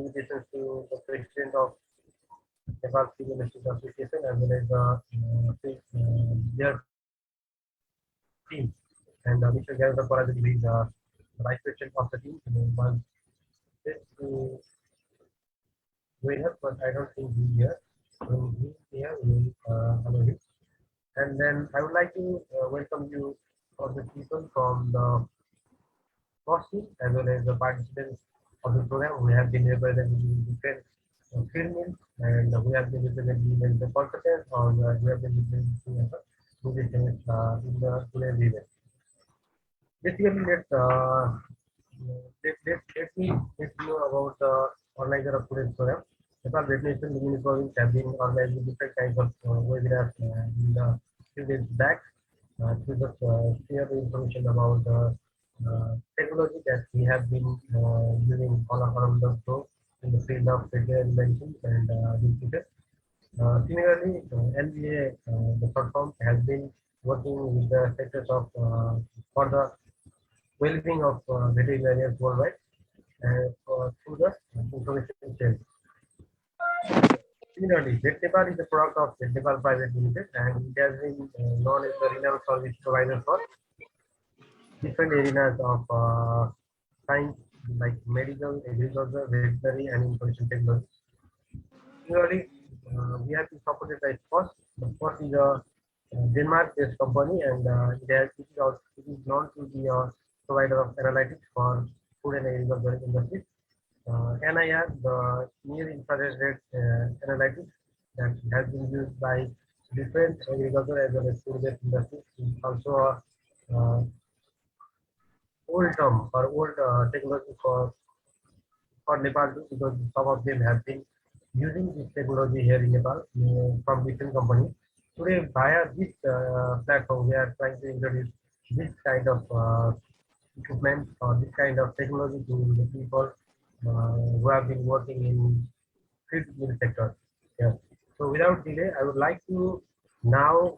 communications to the president of Nepal Civil Estate Association as well as their team. And Mr. Gavin Parajit is the vice president of the team. Was this to join us, but I don't think he's here. When he's here, we will allow him. And then I would like to welcome you, all the people from the first team as well as the participants of the program. We have been representing different field mills, and we have been representing the consultants, or we have been representing musicians in the today's event. Basically, let me let you know about the organizer of today's program. Nepal Vaccination Luminous Province have been organizing different kinds of webinars in the few days back to just share the information about technology that we have been using all around the globe in the field of veterinary medicine and diseases. Similarly, NBA, the platform, has been working with the sectors of for the well-being of veterinarians worldwide and through the information sharing. Similarly, Nepal is a product of Nepal Private Limited, and it has been known as the renowned service provider for different areas of science like medical, agriculture, veterinary, and information technology. Similarly, we have been supported by FOSS. FOSS is a Denmark-based company, and it is known to be a provider of analytics for food and agriculture industry. NIR, the near infrared analytics that has been used by different agriculture as well as food-based industries, is also a old term or old technology for Nepal too, because some of them have been using this technology here in Nepal from different companies. Today, via this platform, we are trying to introduce this kind of equipment or this kind of technology to the people who have been working in field mill sector. Yeah. So without delay, I would like to now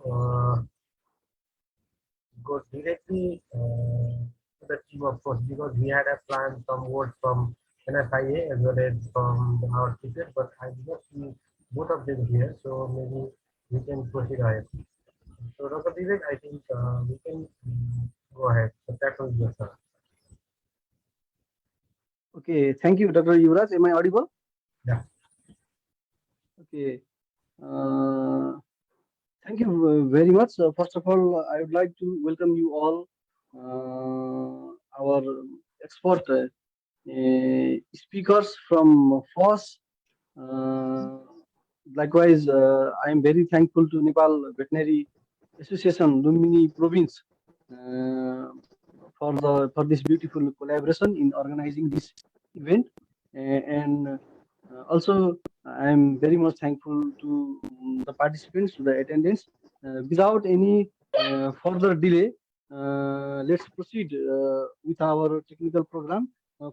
go directly to the team, of course, because we had a plan some words from NSIA as well as from our teachers, but I did not see both of them here, so maybe we can proceed ahead. So Dr. Vivek, I think we can go ahead. So that was your turn. Okay, thank you, Dr. Yuvraj. Am I audible? Yeah. Okay. Thank you very much. First of all, I would like to welcome you all, our expert speakers from FOSS. Likewise, I am very thankful to Nepal Veterinary Association, Lumbini Province, for this beautiful collaboration in organizing this event, and also I am very much thankful to the participants, to the attendants. Without any further delay, let's proceed with our technical program.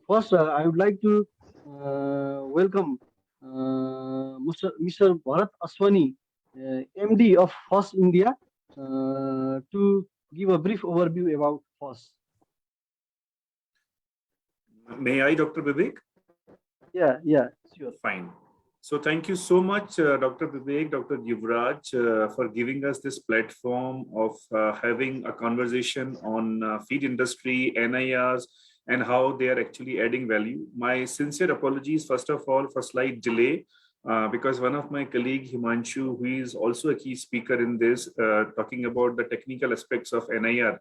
First, I would like to welcome Mr. Bharat Aswani, MD of FOSS India, to give a brief overview about FOSS. May I, Dr. Vivek? Yeah, sure. Fine. So thank you so much, Dr. Vivek, Dr. Yuvraj, for giving us this platform of having a conversation on feed industry, NIRs, and how they are actually adding value. My sincere apologies, first of all, for slight delay, because one of my colleagues, Himanshu, who is also a key speaker in this, talking about the technical aspects of NIR,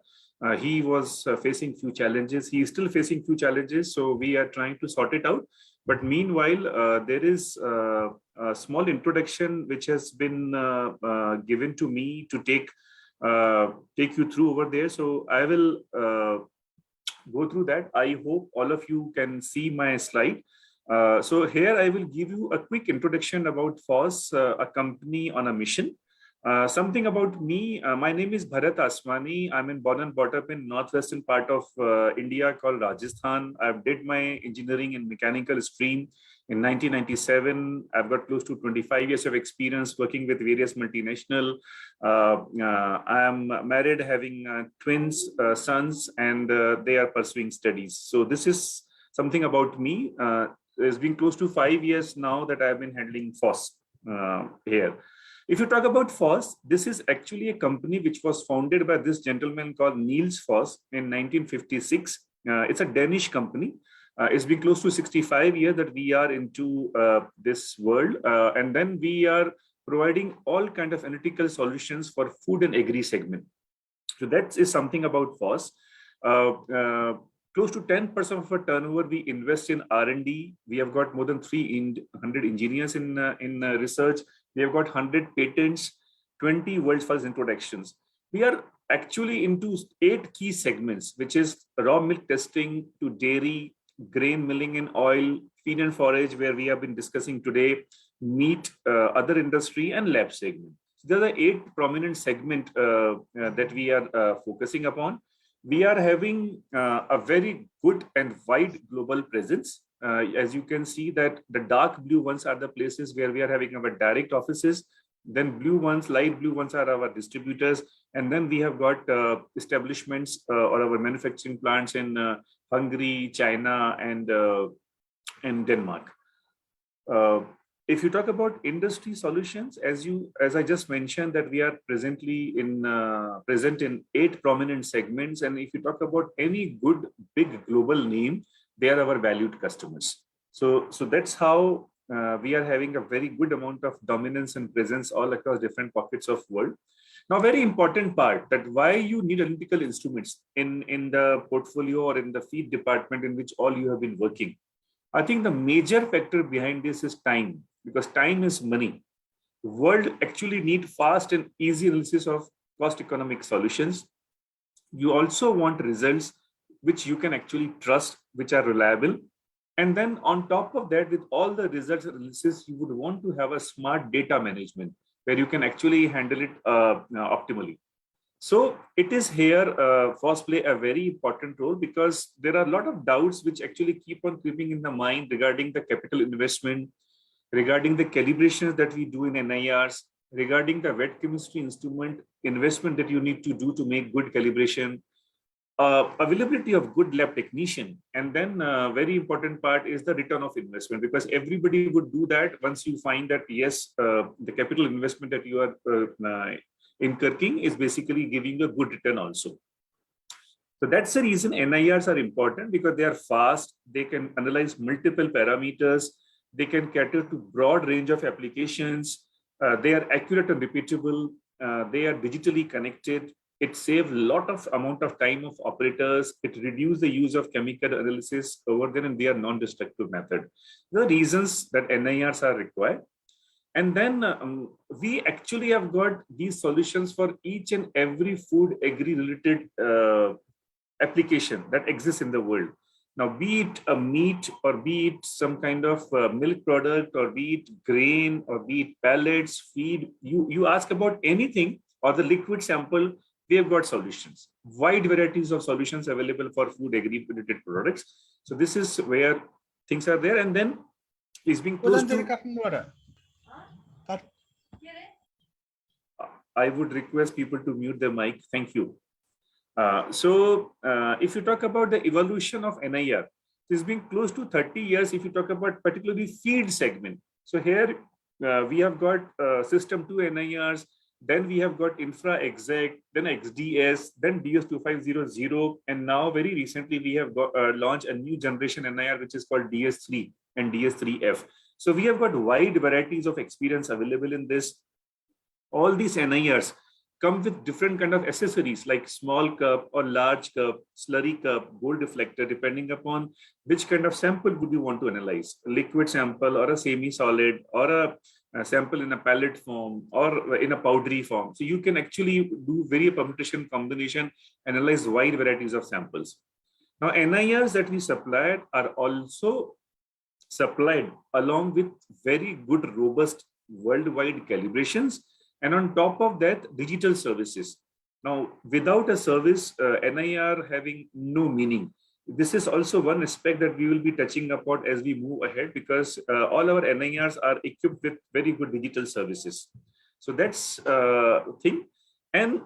he was facing few challenges. He is still facing few challenges, so we are trying to sort it out. But meanwhile, there is a small introduction which has been given to me to take you through over there. So I will go through that. I hope all of you can see my slide. So here I will give you a quick introduction about FOSS, a company on a mission. Something about me, my name is Bharat Aswani. I'm born and brought up in northwestern part of India called Rajasthan. I did my engineering and mechanical stream in 1997. I've got close to 25 years of experience working with various multinational. I am married, having twins, sons, and they are pursuing studies. So this is something about me. it's been close to 5 years now that I've been handling FOSS here. If you talk about FOSS, this is actually a company which was founded by this gentleman called Niels Foss in 1956. It's a Danish company. It's been close to 65 years that we are into this world. And then we are providing all kind of analytical solutions for food and agri segment. So that is something about FOSS. Close to 10% of our turnover we invest in R&D. We have got more than 300 engineers in research. We have got 100 patents, 20 world's first introductions. We are actually into 8 key segments, which is raw milk testing to dairy, grain milling and oil, feed and forage, where we have been discussing today, meat, other industry, and lab segment. So there are 8 prominent segments that we are focusing upon. We are having a very good and wide global presence. As you can see that the dark blue ones are the places where we are having our direct offices. Then blue ones, light blue ones are our distributors. And then we have got establishments or our manufacturing plants in Hungary, China, and Denmark. If you talk about industry solutions, as I just mentioned, that we are presently present in 8 prominent segments. And if you talk about any good big global name, they are our valued customers. So that's how we are having a very good amount of dominance and presence all across different pockets of world. Now, very important part, that why you need analytical instruments in the portfolio or in the feed department in which all you have been working. I think the major factor behind this is time, because time is money. The world actually need fast and easy analysis of cost economic solutions. You also want results which you can actually trust, which are reliable. And then on top of that, with all the results analysis, you would want to have a smart data management where you can actually handle it optimally. So it is here, FOSS play a very important role, because there are a lot of doubts which actually keep on creeping in the mind regarding the capital investment, regarding the calibrations that we do in NIRs, regarding the wet chemistry instrument investment that you need to do to make good calibration, availability of good lab technician. And then very important part is the return of investment, because everybody would do that once you find that, yes, the capital investment that you are incurring is basically giving a good return also. So that's the reason NIRs are important, because they are fast, they can analyze multiple parameters, they can cater to broad range of applications, they are accurate and repeatable, they are digitally connected. It saves a lot of amount of time of operators. It reduces the use of chemical analysis over there, and they are non-destructive method. The reasons that NIRs are required. And then we actually have got these solutions for each and every food agri related application that exists in the world. Now, be it a meat, or be it some kind of milk product, or be it grain, or be it pellets, feed, you ask about anything, or the liquid sample, we have got solutions, wide varieties of solutions available for food agri related products. So this is where things are there. And then it's being close to, I would request people to mute their mic. Thank you. If you talk about the evolution of NIR, it's been close to 30 years if you talk about particularly feed segment. So here we have got system 2 NIRs, then we have got infra exact, then XDS, then DS2500, and now very recently we have got launched a new generation NIR which is called DS3 and DS3F. So we have got wide varieties of experience available in this. All these NIRs come with different kind of accessories like small cup or large cup, slurry cup, gold deflector, depending upon which kind of sample would you want to analyze, a liquid sample or a semi-solid or a sample in a pellet form or in a powdery form. So you can actually do very permutation combination, analyze wide varieties of samples. Now, NIRs that we supplied are also supplied along with very good, robust worldwide calibrations. And on top of that, digital services. Now, without a service, NIR having no meaning. This is also one aspect that we will be touching upon as we move ahead, because all our NIRs are equipped with very good digital services. So that's a thing. And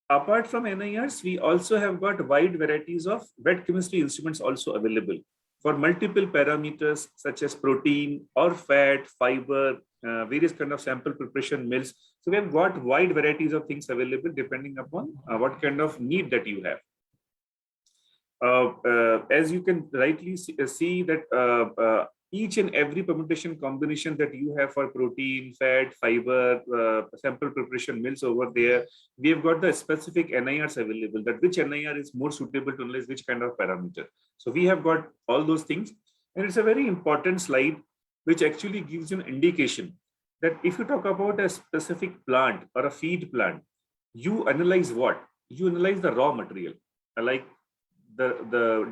apart from NIRs, we also have got wide varieties of wet chemistry instruments also available for multiple parameters such as protein or fat, fiber, various kind of sample preparation mills. So we have got wide varieties of things available depending upon what kind of need that you have. As you can rightly see that each and every permutation combination that you have for protein, fat, fiber, sample preparation mills over there, we have got the specific NIRs available, that which NIR is more suitable to analyze which kind of parameter. So we have got all those things, and it's a very important slide which actually gives you an indication that if you talk about a specific plant or a feed plant, you analyze what? You analyze the raw material, like the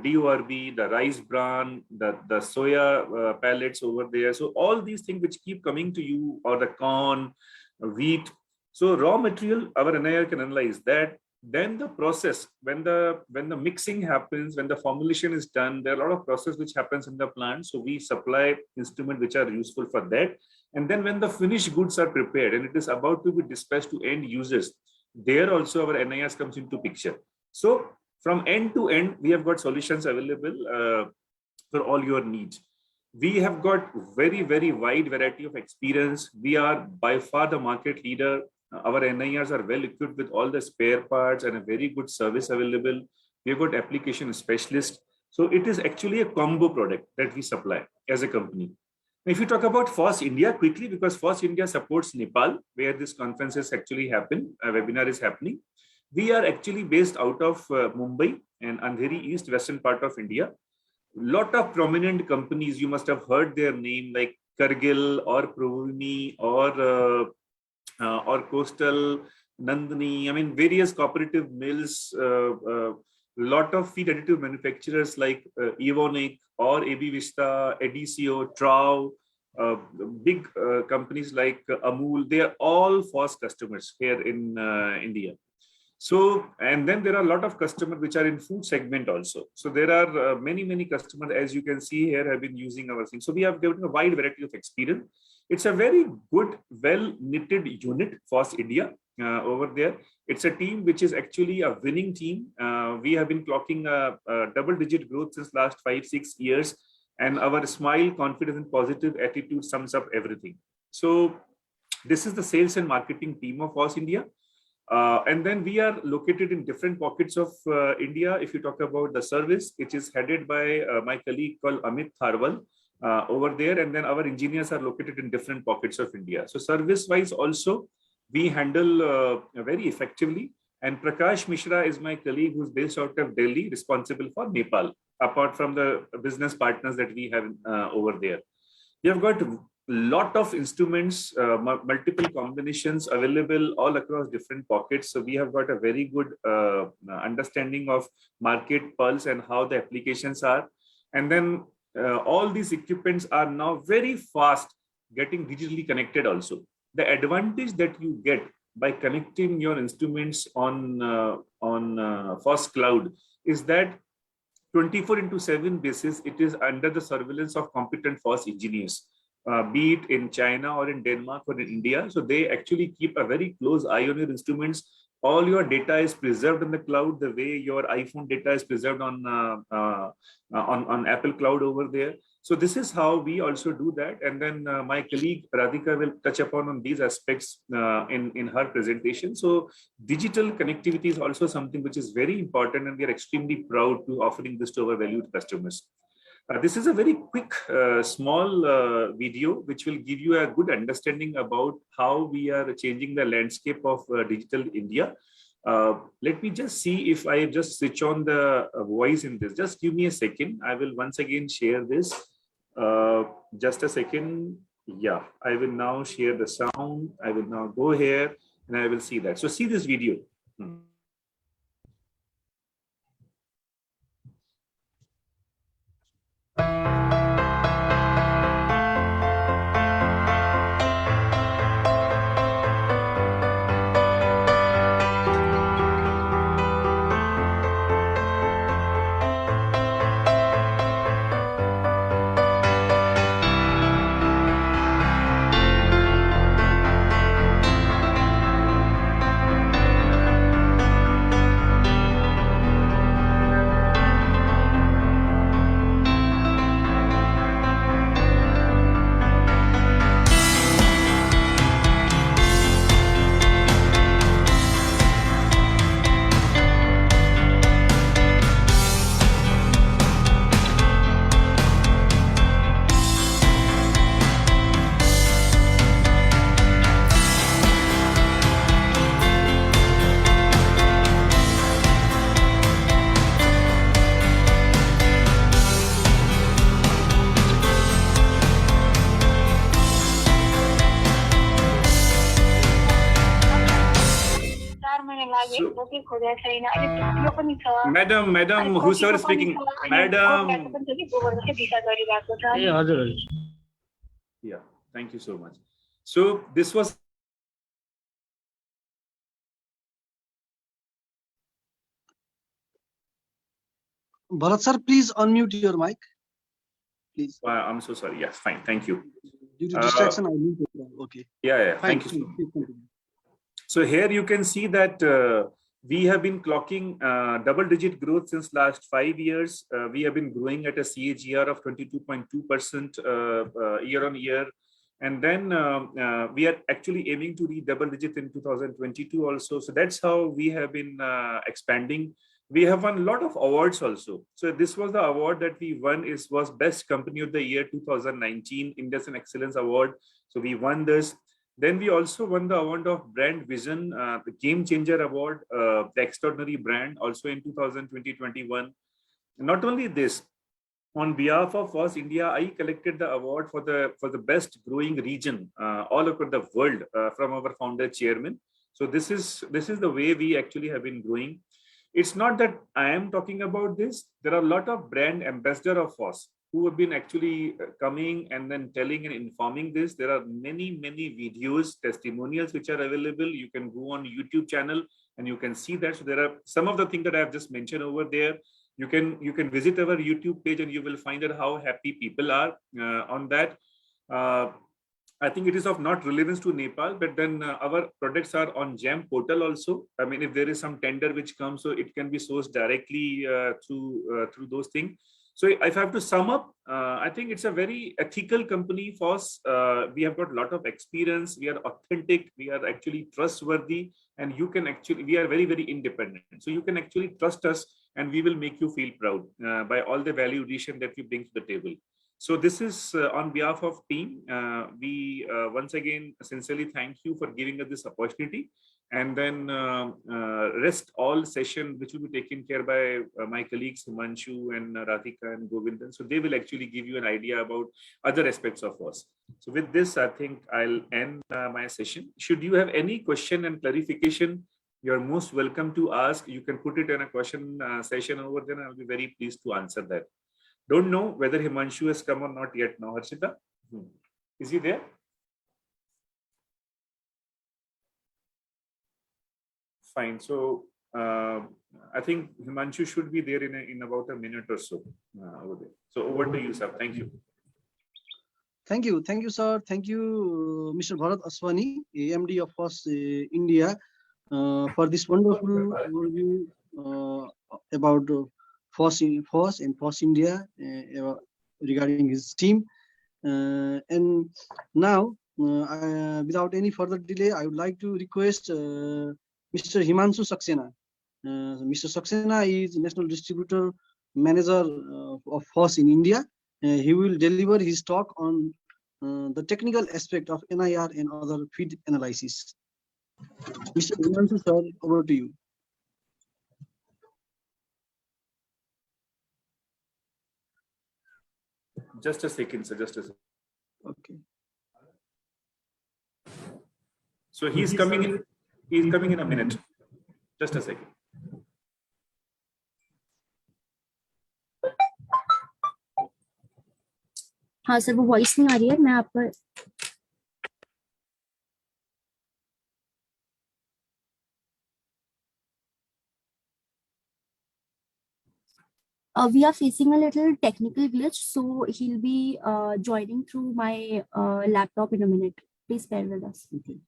DORB, the rice bran, the soya pellets over there. So all these things which keep coming to you, or the corn, wheat. So raw material, our NIR can analyze that. Then the process, when the mixing happens, when the formulation is done, there are a lot of process which happens in the plant. So we supply instruments which are useful for that. And then when the finished goods are prepared and it is about to be dispatched to end users, there also our NIRs comes into picture. So from end to end, we have got solutions available for all your needs. We have got very, very wide variety of experience. We are by far the market leader. Our NIRs are well equipped with all the spare parts and a very good service available. We have got application specialists. So it is actually a combo product that we supply as a company. If you talk about FOSS India quickly, because FOSS India supports Nepal, where this conference is actually happening, a webinar is happening. We are actually based out of Mumbai and Andheri East, western part of India. Lot of prominent companies, you must have heard their name, like Cargill or Provini or Coastal, Nandini. I mean, various cooperative mills, lot of feed additive manufacturers like Evonik or AB Vista, Edicio, Trau, big companies like Amul. They are all FOSS customers here in India. So, and then there are a lot of customers which are in food segment also. So there are many customers, as you can see here, have been using our thing. So we have given a wide variety of experience. It's a very good, well knitted unit, FOSS India over there. It's a team which is actually a winning team. We have been clocking a double-digit growth since last 5-6 years, and our smile, confidence, and positive attitude sums up everything. So this is the sales and marketing team of FOSS India. And then we are located in different pockets of India. If you talk about the service, it is headed by my colleague called Amit Tharwal over there. And then our engineers are located in different pockets of India. So service-wise also, we handle very effectively. And Prakash Mishra is my colleague who's based out of Delhi, responsible for Nepal, apart from the business partners that we have over there. We have got lot of instruments, multiple combinations available all across different pockets. So we have got a very good understanding of market pulse and how the applications are. And then all these equipments are now very fast getting digitally connected also. The advantage that you get by connecting your instruments on FOSS Cloud is that 24/7 basis, it is under the surveillance of competent FOSS engineers. Be it in China or in Denmark or in India. So they actually keep a very close eye on your instruments. All your data is preserved in the cloud, the way your iPhone data is preserved on Apple Cloud over there. So this is how we also do that. And then my colleague Radhika will touch upon on these aspects in her presentation. So digital connectivity is also something which is very important, and we are extremely proud to offering this to our valued customers. This is a very quick, small video, which will give you a good understanding about how we are changing the landscape of digital India. Let me just see if I just switch on the voice in this. Just give me a second. I will once again share this. Just a second. Yeah, I will now share the sound. I will now go here and I will see that. So see this video. Madam, who's speaking? Madam. Yeah, thank you so much. So this was. Bharat sir, please unmute your mic. Please. I'm so sorry. Yes, fine. Thank you. Due to distraction, I need to. Okay. Yeah. Fine. Thank you. So here you can see that we have been clocking double-digit growth since last 5 years. We have been growing at a CAGR of 22.2% year on year. And then we are actually aiming to reach double digit in 2022 also. So that's how we have been expanding. We have won a lot of awards also. So this was the award that we won was Best Company of the Year 2019 Industry Excellence Award. So we won this. Then we also won the award of Brand Vision, the Game Changer Award, the Extraordinary Brand, also in 2020-21. Not only this, on behalf of FOSS India, I collected the award for the best growing region all over the world from our founder chairman. So this is the way we actually have been growing. It's not that I am talking about this. There are a lot of brand ambassador of FOSS who have been actually coming and then telling and informing this. There are many videos, testimonials which are available. You can go on YouTube channel and you can see that. So there are some of the things that I have just mentioned over there. You can visit our YouTube page and you will find out how happy people are on that. I think it is of not relevance to Nepal, but then our products are on GEM portal also. I mean, if there is some tender which comes, so it can be sourced directly through those things. So if I have to sum up, I think it's a very ethical company for us. We have got a lot of experience. We are authentic. We are actually trustworthy, and we are very independent. So you can actually trust us, and we will make you feel proud by all the value addition that we bring to the table. So this is on behalf of team. We once again sincerely thank you for giving us this opportunity. And then rest all session which will be taken care by my colleagues Himanshu and Radhika and Govindan. So they will actually give you an idea about other aspects of us. So with this, I think I'll end my session. Should you have any question and clarification, you're most welcome to ask. You can put it in a question session over there, and I'll be very pleased to answer that. Don't know whether Himanshu has come or not yet now. Harshita, is he there? Fine. So I think Himanshu should be there in about a minute or so over there. So over to you, sir. Thank you. Thank you, sir. Thank you, Mr. Bharat Aswani, AMD of FOSS India, for this wonderful overview about FOSS and FOSS India regarding his team. And now, without any further delay, I would like to request Mr. Himanshu Saxena. Mr. Saxena is National Distributor Manager of FOSS in India. He will deliver his talk on the technical aspect of NIR and other feed analysis. Mr. Himanshu, sir, over to you. Just a second, sir. Just a second. Okay. So he's coming in. He's coming in a minute. Just a second. हाँ sir वो voice नहीं आ रही है मैं आपका we are facing a little technical glitch, so he'll be joining through my laptop in a minute. Please bear with us. Okay.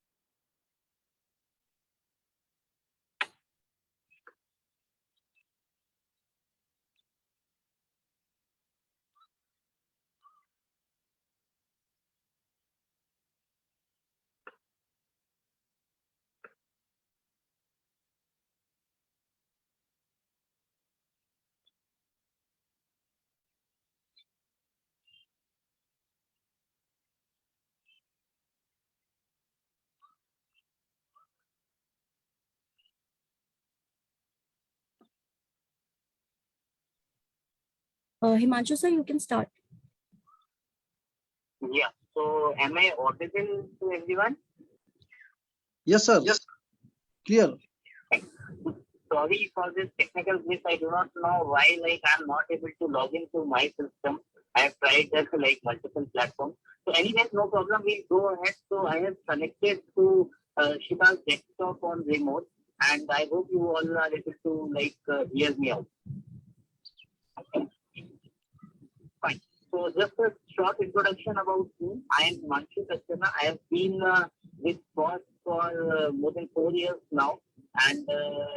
Himanshu sir, you can start. Yeah. So, am I audible to everyone? Yes, sir. Yes. Clear. sorry for this technical glitch. I do not know why, like, I'm not able to log into my system. I have tried that like multiple platforms. So anyways, no problem. We'll go ahead. So I have connected to Shita's desktop on remote, and I hope you all are able to like hear me out. Okay. Fine. So just a short introduction about me. I am Himanshu Saxena. I have been with BOSS for more than 4 years now. And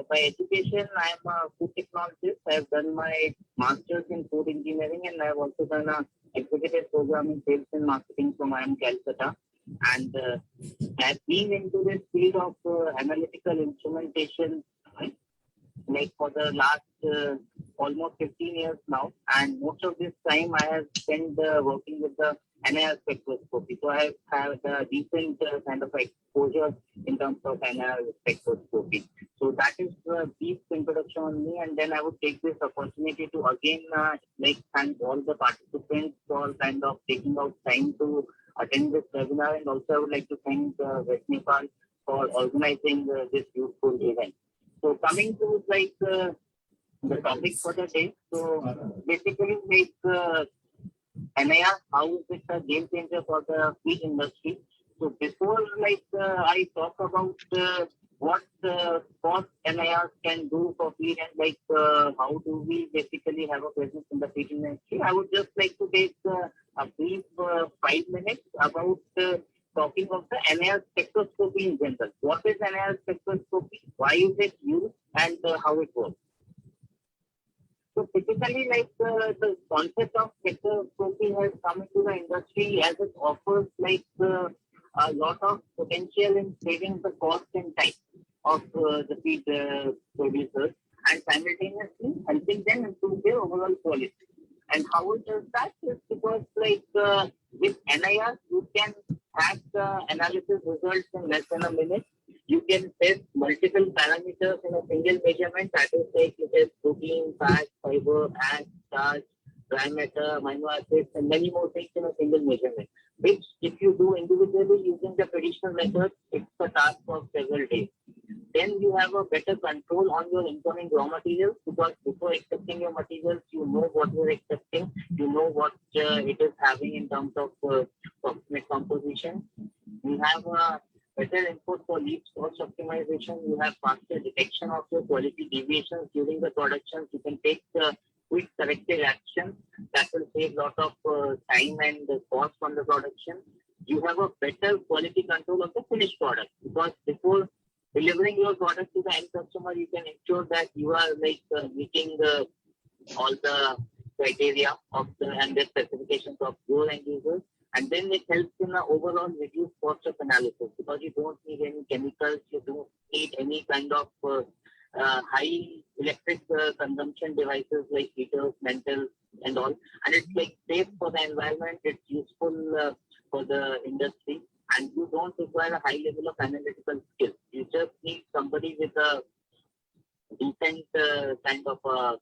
by education, I am a food technologist. I have done my master's in food engineering, and I have also done a executive program in sales and marketing from IIM Calcutta. And I have been into this field of analytical instrumentation like for the last almost 15 years now, and most of this time I have spent working with the NIR spectroscopy. So I have had a decent kind of exposure in terms of NIR spectroscopy. So that is a brief introduction on me, and then I would take this opportunity to again like thank all the participants for kind of taking out time to attend this webinar, and also I would like to thank West Nepal for organizing this useful event. So coming to like the topic for the day. So basically like NIR, how is it a game changer for the feed industry? So before like I talk about what NIR can do for feed and like how do we basically have a presence in the feed industry, I would just like to take a brief 5 minutes about talking of the NIR spectroscopy in general. What is NIR spectroscopy? Why is it used? And how it works? So typically, like the concept of spectroscopy has come into the industry as it offers like a lot of potential in saving the cost and time of the feed producers, and simultaneously helping them improve their overall quality. And how it does that is because like with NIR, you can have the analysis results in less than a minute. You can test multiple parameters in a single measurement. That is like you test protein, fat, fiber, ash, starch, dry matter, amino acids, and many more things in a single measurement. Which, if you do individually using the traditional method, it's a task of several days. Then you have a better control on your incoming raw materials, because before accepting your materials, you know what you're accepting, you know what it is having in terms of proximate composition. You have a better input for lead source optimization. You have faster detection of your quality deviations during the production. You can take quick corrective action that will save a lot of time and cost from the production. You have a better quality control of the finished product, because before delivering your product to the end customer, you can ensure that you are like meeting all the criteria of and the specifications of your end users. And then it helps in the overall reduced cost of analysis, because you don't need any chemicals, you don't need any kind of high electric consumption devices like heaters, mentals, and all. And it's like safe for the environment, it's useful for the industry, and you don't require a high level of analytical skill. You just need somebody with a decent kind of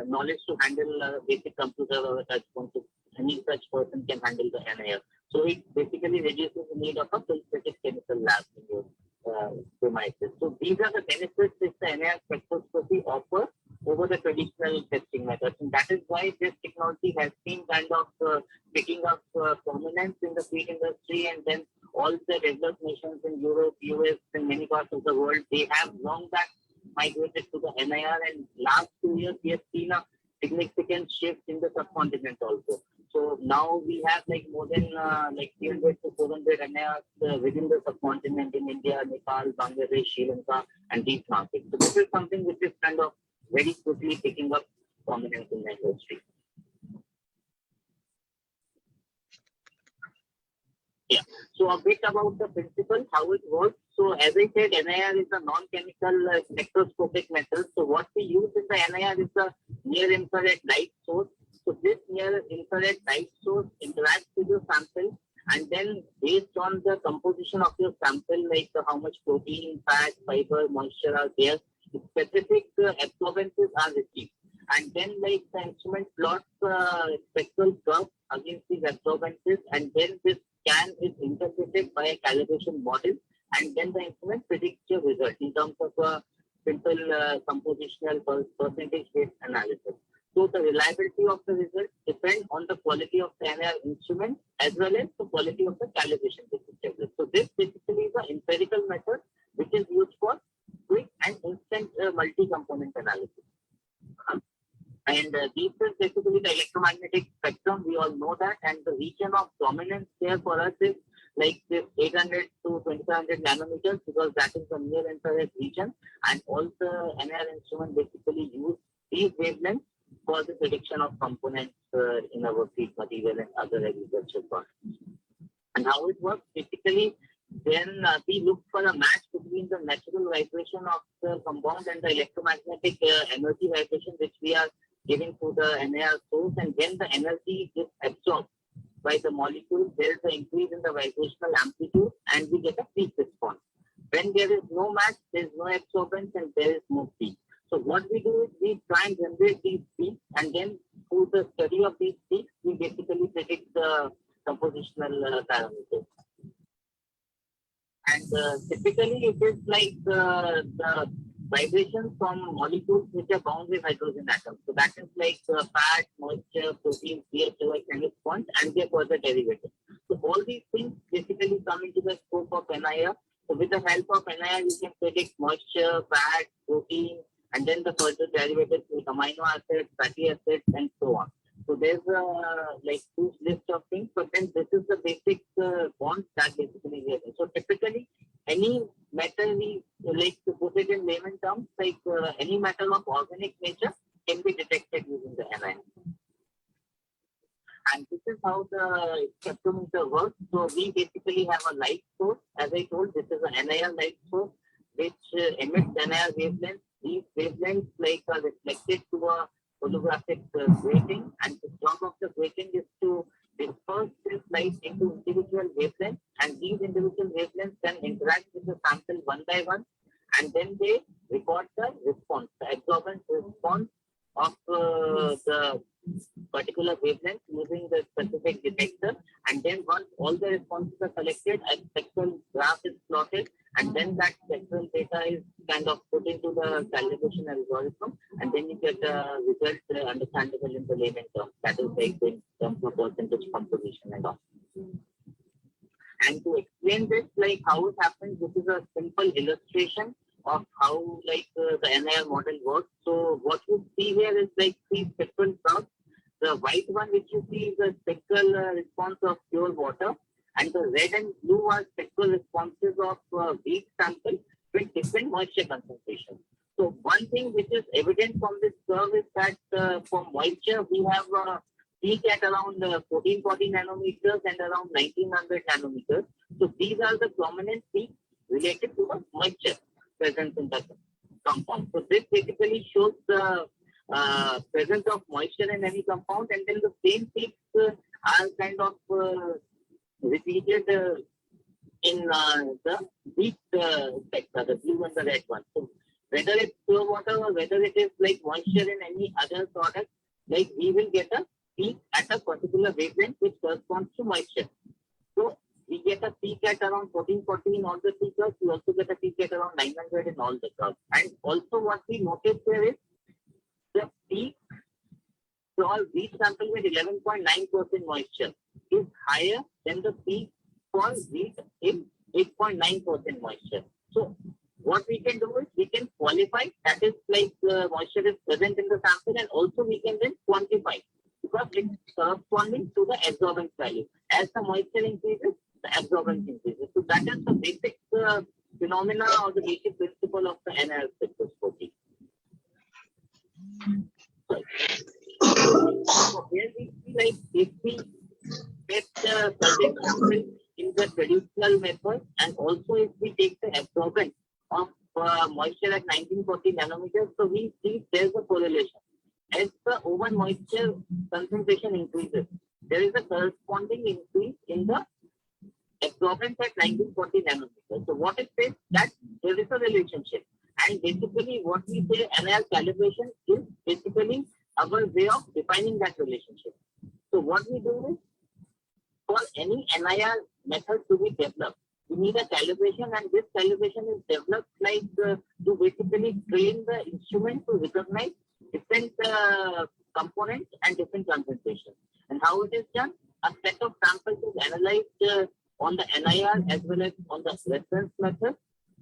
knowledge to handle basic computer or touch phone. So any such person can handle the NIR. So it basically reduces the need of a synthetic chemical lab in your premises. So these are the benefits which the NIR spectroscopy offers over the traditional testing methods. And that is why this technology has been kind of picking up prominence in the feed industry, and then all the developed nations in Europe, US, and many parts of the world, they have long back migrated to the NIR, and last 2 years we have seen a significant shift in the subcontinent also. So now we have like more than like 300 to 400 NIRs within the subcontinent in India, Nepal, Bangladesh, Sri Lanka, and these markets. So this is something which is kind of very quickly picking up prominence in the industry. Yeah. So a bit about the principle, how it works. So as I said, NIR is a non-chemical spectroscopic method. So what we use in the NIR is the near-infrared light source. So this near-infrared light source interacts with your sample, and then based on the composition of your sample, like how much protein, fat, fiber, moisture are there, specific absorbances are received. And then like the instrument plots spectral curve against these absorbances, and then this scan is interpreted by a calibration model, and then the instrument predicts your result in terms of a simple compositional percentage-based analysis. So the reliability of the result depends on the quality of the NIR instrument as well as the quality of the calibration which is developed. So this basically is an empirical method which is used for quick and instant multi-component analysis. And this is basically the electromagnetic spectrum. We all know that, and the region of dominance here for us is like this 800 to 2500 nanometers, because that is the near infrared region, and all the NIR instrument basically use these wavelengths for the prediction of components in our feed material and other agricultural products. And how it works, basically, then we look for a match between the natural vibration of the compound and the electromagnetic energy vibration which we are giving to the NIR source, and when the energy is absorbed by the molecule, there is an increase in the vibrational amplitude and we get a peak response. When there is no match, there is no absorbance and there is no peak. So what we do is we try and generate these peaks, and then through the study of these peaks, we basically predict the compositional parameters. And typically it is like the vibrations from molecules which are bound with hydrogen atoms. So that is like fat, moisture, protein, pH, and response, and their further derivatives. So all these things basically come into the scope of NIR. So with the help of NIR, you can predict moisture, fat, protein, and then the further derivatives with amino acids, fatty acids, and so on. So there's a like huge list of things, but then this is the basic bonds that basically we have. So typically, any metal, we like to put it in layman terms, like any metal of organic nature can be detected using the NIR. And this is how the spectrometer works. So we basically have a light source. As I told, this is an NIR light source which emits NIR wavelengths. These wavelengths like are reflected to a holographic grating, and the job of the grating is to disperse this light into individual wavelengths, and these individual wavelengths then interact with the sample one by one, and then they record the response, the absorbance response of the particular wavelength using the specific detector. And then once all the responses are collected, a spectral graph is plotted, and then that spectral data is kind of put into the calibration algorithm, and then you get a result understandable in the layman terms. That is like in terms of percentage composition and all. And to explain this, like how it happens, this is a simple illustration of how like the NIR model works. So what you see here is like three spectral curves. The white one which you see is a spectral response of pure water, and the red and blue are spectral responses of wheat sample with different moisture concentration. So one thing which is evident from this curve is that for moisture, we have a peak at around 1440 nanometers and around 1900 nanometers. So these are the prominent peaks related to the moisture present in the compound. So this basically shows the presence of moisture in any compound, and then the same peaks are kind of repeated in the wheat spectra, the blue and the red one. So whether it's pure water or whether it is like moisture in any other product, like we will get a peak at a particular wavelength which corresponds to moisture. So we get a peak at around 1440 in all the three curves. We also get a peak at around 900 in all the curves. And also what we notice here is the peak for wheat sample with 11.9% moisture is higher than the peak for wheat in 8.9% moisture. So what we can do is we can qualify, that is like moisture is present in the sample, and also we can then quantify because it's corresponding to the absorbance value. As the moisture increases, the absorbance increases. So that is the basic phenomena or the basic principle of the NIR spectroscopy. So here we see like if we get the certain sample in the traditional method, and also if we take the absorbance of moisture at 1940 nanometers, so we see there's a correlation. As the over moisture concentration increases, there is a corresponding increase in the absorbance at 1940 nanometers. So what it says that there is a relationship. And basically what we say NIR calibration is basically our way of defining that relationship. So what we do is for any NIR method to be developed, we you need a calibration, and this calibration is developed like to basically train the instrument to recognize different components and different concentrations. And how it is done? A set of samples is analyzed on the NIR as well as on the reference method.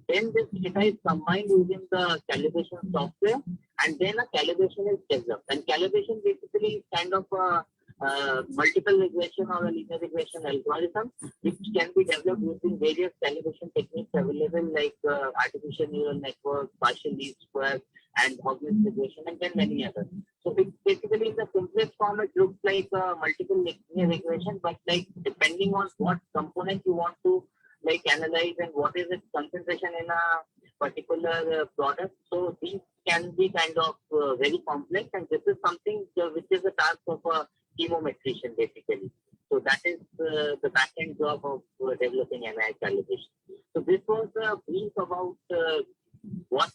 Then this data is combined using the calibration software, and then a calibration is developed. And calibration basically is kind of a multiple regression or a linear regression algorithm, which can be developed using various calibration techniques available like artificial neural network, partial least square, and Hawkins regression, and then many others. So basically, in the simplest form, it looks like a multiple linear regression, but like depending on what component you want to like analyze and what is its concentration in a particular product. So these can be kind of very complex, and this is something which is a task of a chemometrician basically. So that is the back-end job of developing NIR calibration. So this was a brief about what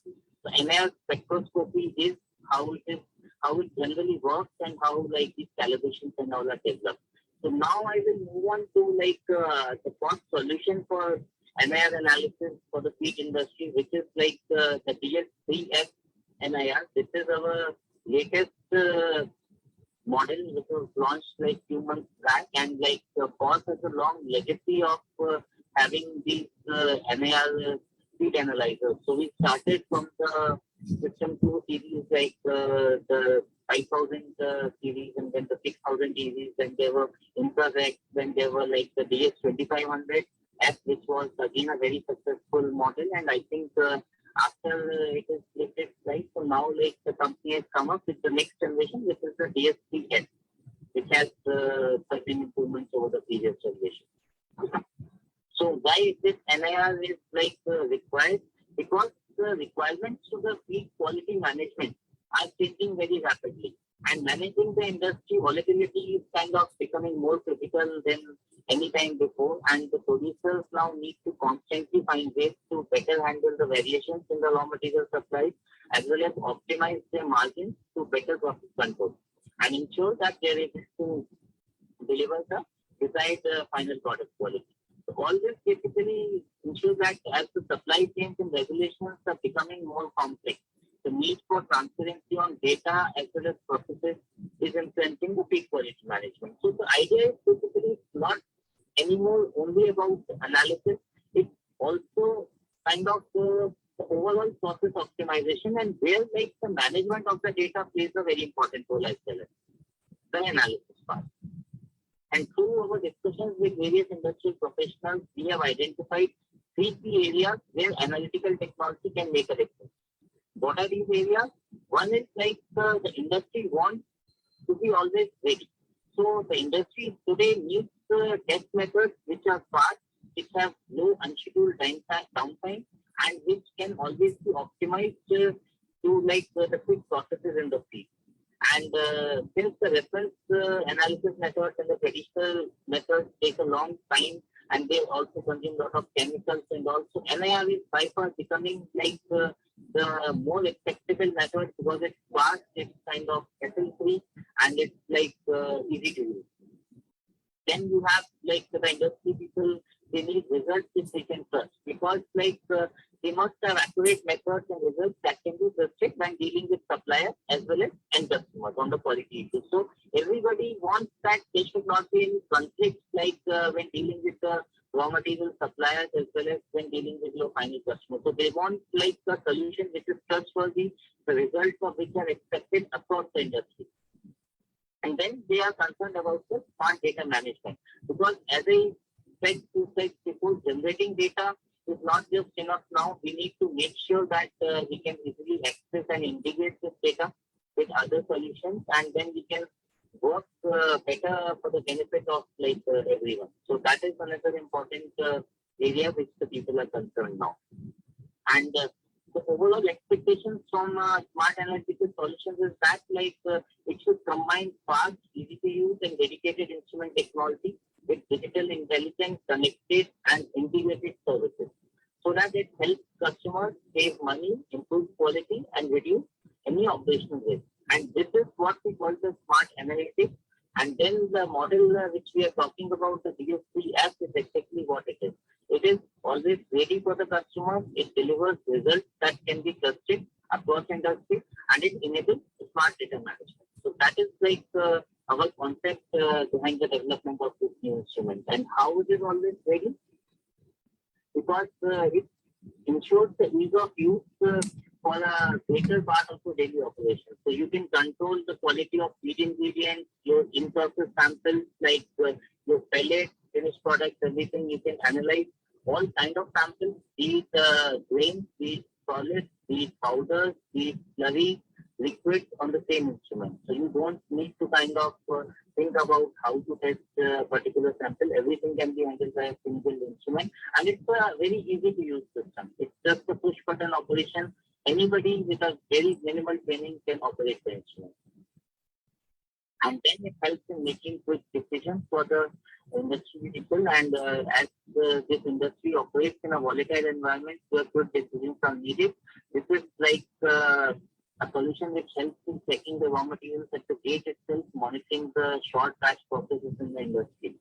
the NIR spectroscopy is, how it generally works, and how like these calibrations and all are developed. So now I will move on to like the first solution for NIR analysis for the feed industry, which is like the DS3F NIR. This is our latest model which was launched like few months back, and like POS has a long legacy of having these NIR feed analyzers. So we started from the system 2 series like the 5000 series, and then the 6000 series, then there were infrared, then there were like the DS2500 F, which was again a very successful model, and I think after it is listed, right, so now like the company has come up with the next generation, which is the DS3S, which has certain improvements over the previous generation. So why this NIR is like required? Because the requirements to the feed quality management are changing very rapidly, and managing the industry volatility is kind of becoming more critical than any time before, and the producers now need to constantly find ways to better handle the variations in the raw material supply, as well as optimize their margins to better profit control and ensure that they are able to deliver the desired final product quality. So all this basically ensures that as the supply chains and regulations are becoming more complex, the need for transparency on data as well as processes is influencing the feed quality management. So the idea is basically not anymore only about analysis, it's also kind of the overall process optimization, and where like the management of the data plays a very important role as well as the analysis part. And through our discussions with various industry professionals, we have identified 3 key areas where analytical technology can make a difference. What are these areas? One is like the industry wants to be always ready. So the industry today needs test methods which are fast, which have low unscheduled downtime, and which can always be optimized to like the quick processes in the field. And since the reference analysis methods and the traditional methods take a long time, and they also consume a lot of chemicals, and also NIR is by far becoming like the more acceptable method because it's fast, it's kind of hassle-free, and it's like easy to use. Then you have like the industry people, they need results which they can trust, because like they must have accurate methods and results that can be trusted when dealing with suppliers as well as end customers on the quality issues. So everybody wants that there should not be any conflicts like when dealing with the raw material suppliers as well as when dealing with your final customer. So they want like a solution which is trustworthy, the results of which are expected across the industry. And then they are concerned about the smart data management, because as I said before, generating data is not just enough now. We need to make sure that we can easily access and integrate this data with other solutions, and then we can work better for the benefit of like everyone. So that is another important area which the people are concerned now. And the overall expectations from smart analytical solutions is that like it should combine fast, easy to use, and dedicated instrument technology with digital intelligence, connected and integrated services, so that it helps customers save money, improve quality, and reduce any operational risk. And this is what we call the smart analytics. And then the model which we are talking about, the DS3 app, is exactly what it is. It is always ready for the customer. It delivers results that can be trusted across industry, and it enables smart data management. So that is like our concept behind the development of this new instrument. And how it is always ready? Because it ensures the ease of use for a greater part of the daily operation. So you can control the quality of feed ingredients, your in-process samples like your pellets, finished products, everything. You can analyze all kind of samples, be it grains, be it solids, be it powders, be it slurry, liquids on the same instrument. So you don't need to kind of think about how to test a particular sample. Everything can be handled by a single instrument, and it's a very easy to use system. It's just a push button operation. Anybody with a very minimal training can operate the instrument. And then it helps in making quick decisions for the industry people. And as this industry operates in a volatile environment where quick decisions are needed, this is like a solution which helps in checking the raw materials at the gate itself, monitoring the short batch processes in the industry.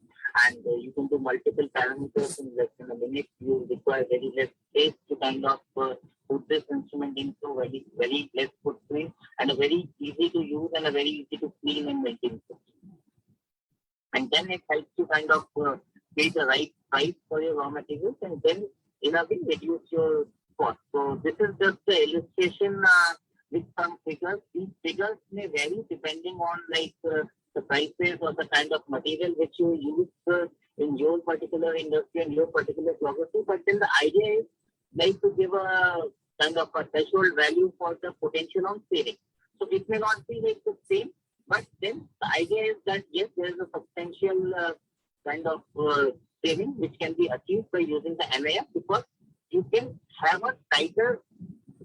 And you can do multiple parameters in less than a minute. You require very less space to kind of put this instrument into very less footprint, and a very easy to use and a very easy to clean and maintain system. And then it helps you kind of pay the right price for your raw materials, and then in a way reduce your cost. So this is just the illustration with some figures. These figures may vary depending on like the prices or the kind of material which you use in your particular industry and your particular geography. But then the idea is like to give a kind of a threshold value for the potential on saving. So it may not be like the same, but then the idea is that yes, there is a substantial kind of saving which can be achieved by using the NIR, because you can have a tighter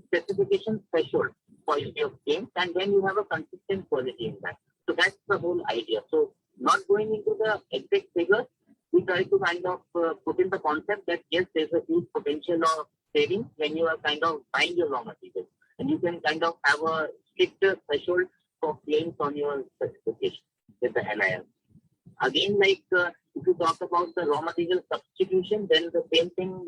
specification threshold for your games, and then you have a consistent quality in that. So that's the whole idea. So not going into the exact figures, we try to kind of put in the concept that yes, there's a huge potential of saving when you are kind of buying your raw materials, and you can kind of have a stricter threshold for claims on your specification with the NIR. Again, like if you talk about the raw material substitution, then the same thing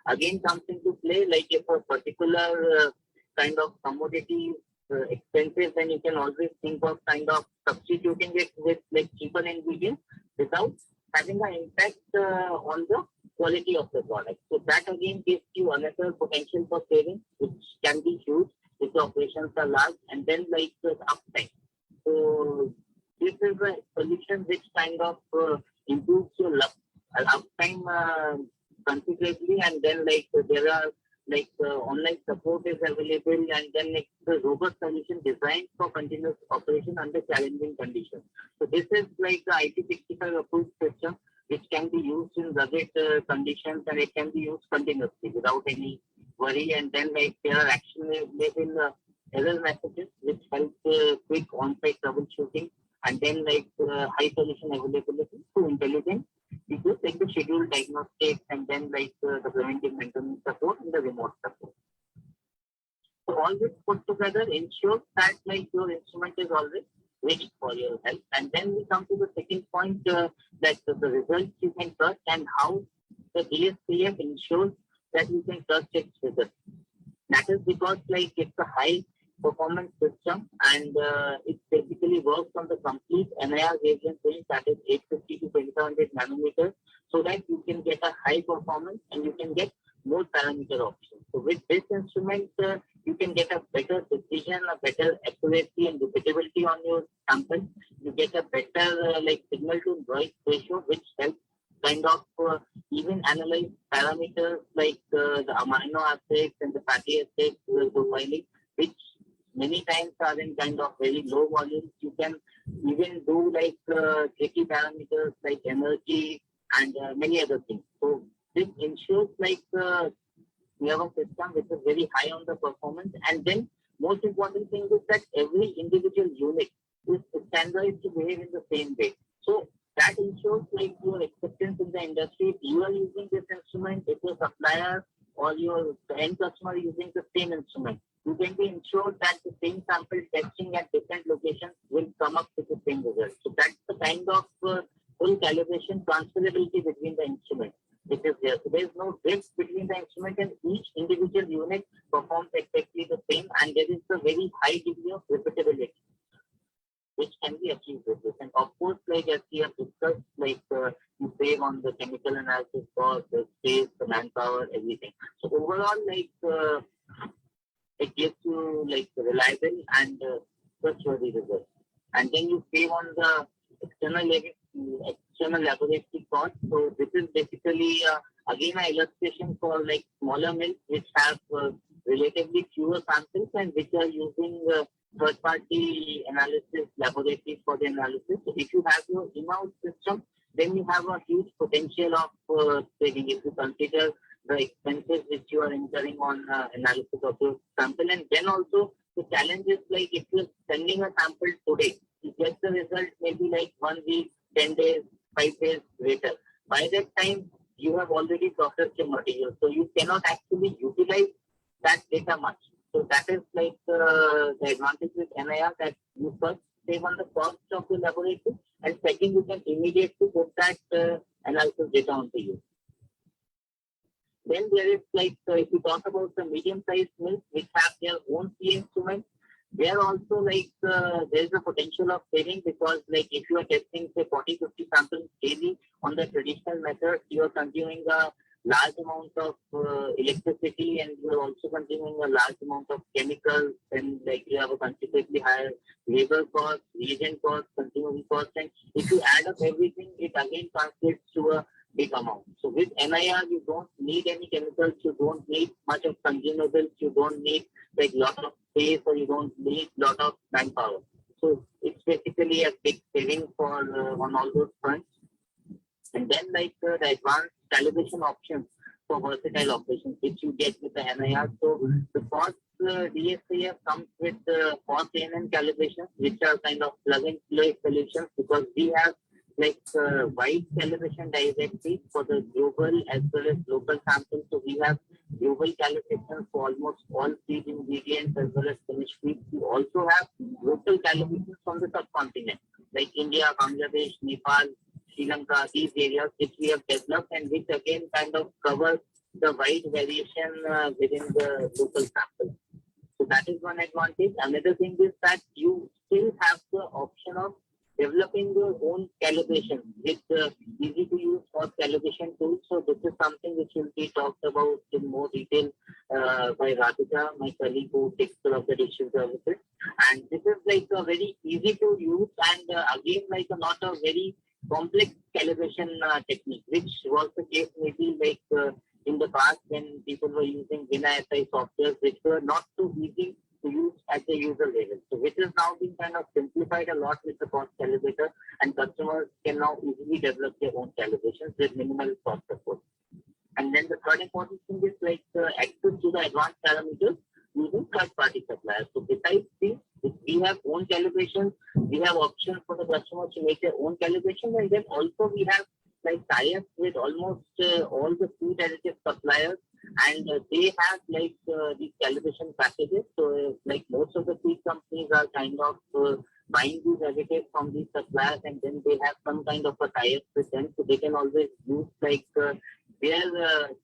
again comes into play. Like if a particular kind of commodity is expensive, then you can always think of kind of substituting it with like cheaper ingredients without having an impact on the quality of the product. So that again gives you another potential for saving, which can be huge if the operations are large. And then like the uptime. So this is a solution which kind of improves your uptime considerably. And then like there are like online support is available, and then like the robust solution designed for continuous operation under challenging conditions. So this is like the IT65 approved system which can be used in rugged conditions, and it can be used continuously without any worry. And then like there are actionable error messages which help quick on-site troubleshooting, and then like high solution availability to intelligent features like the scheduled diagnostics, and then like the preventive maintenance support and the remote support. So all this put together ensures that like your instrument is always ready for your help. And then we come to the second point, that the results you can trust, and how the DSPF ensures that you can trust its results. That is because like it's a high performance system, and it basically works on the complete NIR wavelength range, that is 850 to 2700 nanometers, so that you can get a high performance and you can get more parameter options. So with this instrument, you can get a better precision, a better accuracy and repeatability on your sample. You get a better like signal to noise ratio, which helps kind of even analyze parameters like the amino acids and the fatty acids profiling, which many times are in kind of very low volumes. You can even do like tricky parameters like energy and many other things. So this ensures like we have a system which is very high on the performance. And then most important thing is that every individual unit is standardized to behave in the same way. So that ensures like your acceptance in the industry. If you are using this instrument, if your supplier or your end customer using the same instrument, you can be ensured that the same sample testing at different locations will come up with the same result. So that's the kind of full calibration transferability between the instruments. It is there. So there is no drift between the instrument, and each individual unit performs exactly the same, and there is a very high degree of repeatability which can be achieved with this. And of course, like as we have discussed, like you save on the chemical analysis cost, the space, the manpower, everything. So overall, like it gives you like reliable and trustworthy results. And then you save on the external laboratory cost. So this is basically again an illustration for like smaller mills which have relatively fewer samples and which are using third-party analysis laboratories for the analysis. So if you have your in-house system, then you have a huge potential of saving if you consider the expenses which you are incurring on analysis of your sample. And then also the challenge is like if you're sending a sample today, you get the result maybe like 1 week, 10 days, 5 days later. By that time, you have already processed your material. So you cannot actually utilize that data much. So that is like the advantage with NIR, that you first save on the cost of the laboratory, and second, you can immediately put that analysis data onto you. Then there is like, if you talk about the medium-sized mills which have their own CA instruments, there also like there is a potential of saving, because like if you are testing say 40-50 samples daily on the traditional method, you are consuming a large amount of electricity, and you are also consuming a large amount of chemicals, and like you have a considerably higher labor cost, reagent cost, consumable cost, and if you add up everything, it again translates to a big amount. So with NIR, you don't need any chemicals, you don't need much of consumables, you don't need like lot of space, or you don't need lot of manpower. So it's basically a big saving for on all those fronts. And then like the advanced calibration options for versatile operations which you get with the NIR. So the FOSS DSAF comes with the FOSS ANN calibrations, which are kind of plug and play solutions, because we have like wide calibration directory for the global as well as local samples. So we have global calibrations for almost all feed ingredients as well as finished feed. We also have local calibrations from the subcontinent, like India, Bangladesh, Nepal, Sri Lanka, these areas which we have developed, and which again kind of cover the wide variation within the local sample. So that is one advantage. Another thing is that you still have the option of developing your own calibration with easy to use for calibration tools. So this is something which will be talked about in more detail by Radhika, my colleague who takes care of the digital services. And this is like a very easy to use, and again like not a very complex calibration technique, which was the case maybe like in the past when people were using WinISI software, which were not so easy to use at the user level. So which is now being kind of simplified a lot with the FOSS calibrator, and customers can now easily develop their own calibrations with minimal cost support. And then the third important thing is like access to the advanced parameters using third-party suppliers. So besides this, if we have own calibration, we have options for the customers to make their own calibration, and then also we have like tie-ups with almost all the food additive suppliers, and they have like these calibration packages. So like most of the feed companies are kind of buying these additives from these suppliers, and then they have some kind of a tie-up with them, so they can always use like their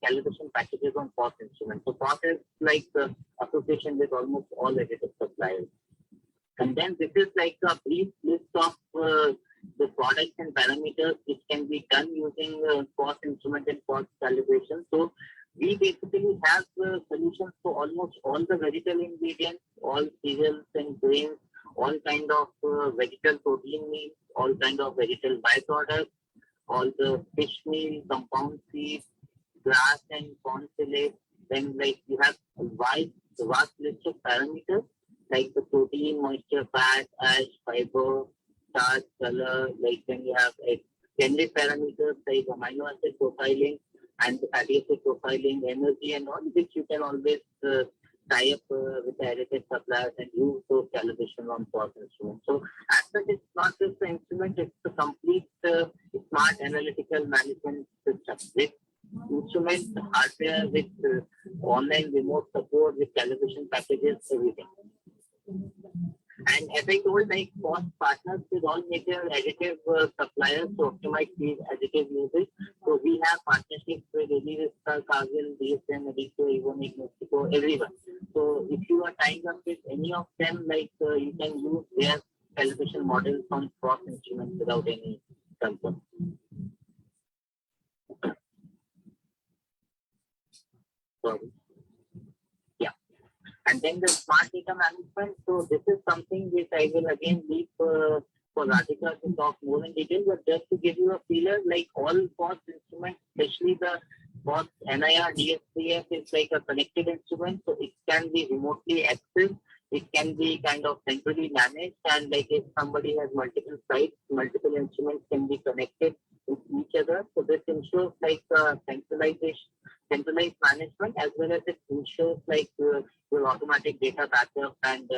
calibration packages on FOSS instruments. So FOSS is like association with almost all additive suppliers. And then this is like a brief list of the products and parameters which can be done using FOSS instrument and FOSS calibration. So we basically have solutions for almost all the vegetable ingredients, all cereals and grains, all kind of vegetable protein meals, all kind of vegetable byproducts, all the fish meal, compound feed, grass and corn silage. Then like you have a vast list of parameters like the protein, moisture, fat, ash, fiber, starch, color. Like then you have extended parameters like amino acid profiling and the fatty acid profiling, energy and all, which you can always tie up with the additive suppliers and use those calibration on FOSS instruments. So as such, it's not just the instrument, it's the complete smart analytical management system with instruments, hardware, with online remote support, with calibration packages, everything. And as I told, like FOSS partners with all major additive suppliers to optimize these additive usage. So we have partnerships with Livestock, Cargill, DSM, Adico, Evonik, Mexico, everyone. So if you are tying up with any of them, like you can use their calibration models on cross instruments without any concern. Sorry. Yeah. And then the smart data management. So this is something which I will again leave for Radhika to talk more in detail, but just to give you a feeler, like all FOSS instruments, especially the FOSS NIR DSCF is like a connected instrument, so it can be remotely accessed. It can be kind of centrally managed, and like if somebody has multiple sites, multiple instruments can be connected with each other. So this ensures like centralized management, as well as it ensures like your automatic data backup and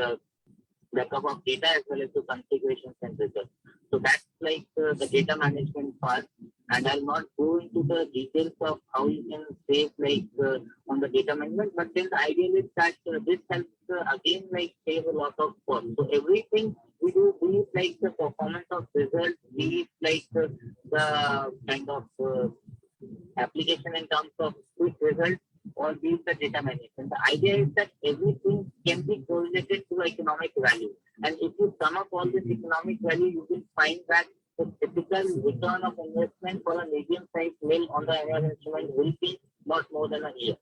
backup of data, as well as the configurations and results. So that's like the data management part. And I'll not go into the details of how you can save like on the data management, but then the idea is that this helps again like save a lot of cost. So everything we do, be it like the performance of results, be it like the kind of application in terms of quick results, or be it the data management. The idea is that everything can be correlated to economic value. And if you sum up all this economic value, you will find that the typical return of investment for a medium-sized mill on the NIR instrument will be not more than a year.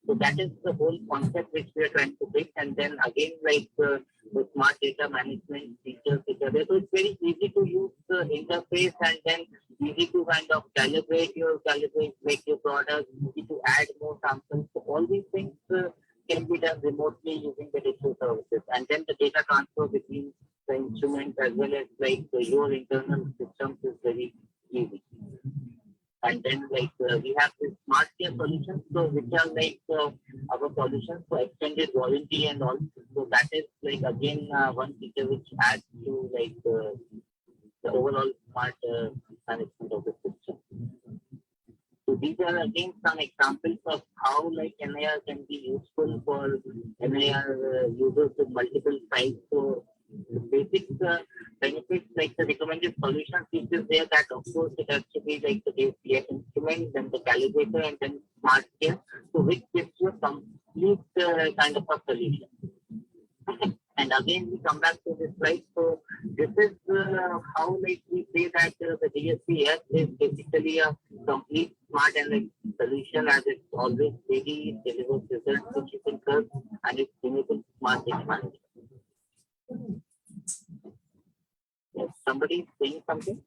So that is the whole concept which we are trying to bring. And then again, like the smart data management features which are there. So it's very easy to use the interface, and then easy to kind of calibrate make your product, easy to add more samples. So all these things can be done remotely using the digital services. And then the data transfer between the instruments as well as like your internal systems is very easy. And then like we have this smart care solutions, so which are like our solutions for extended warranty and all. So that is like again one feature which adds to like the overall smart management of the system. So these are again some examples of how like NIR can be useful for NIR users with multiple sites. So the basic benefits like the recommended solution features there, that of course it has to be like the DSCF instrument, then the calibrator, and then smart care, so which gives you a complete kind of a solution. And again, we come back to this slide. So this is how like we say that the DSCF is basically a complete smart analytics solution, as it's always ready, it delivers results which you can trust, and it enables smart data management. Yes, somebody is saying something?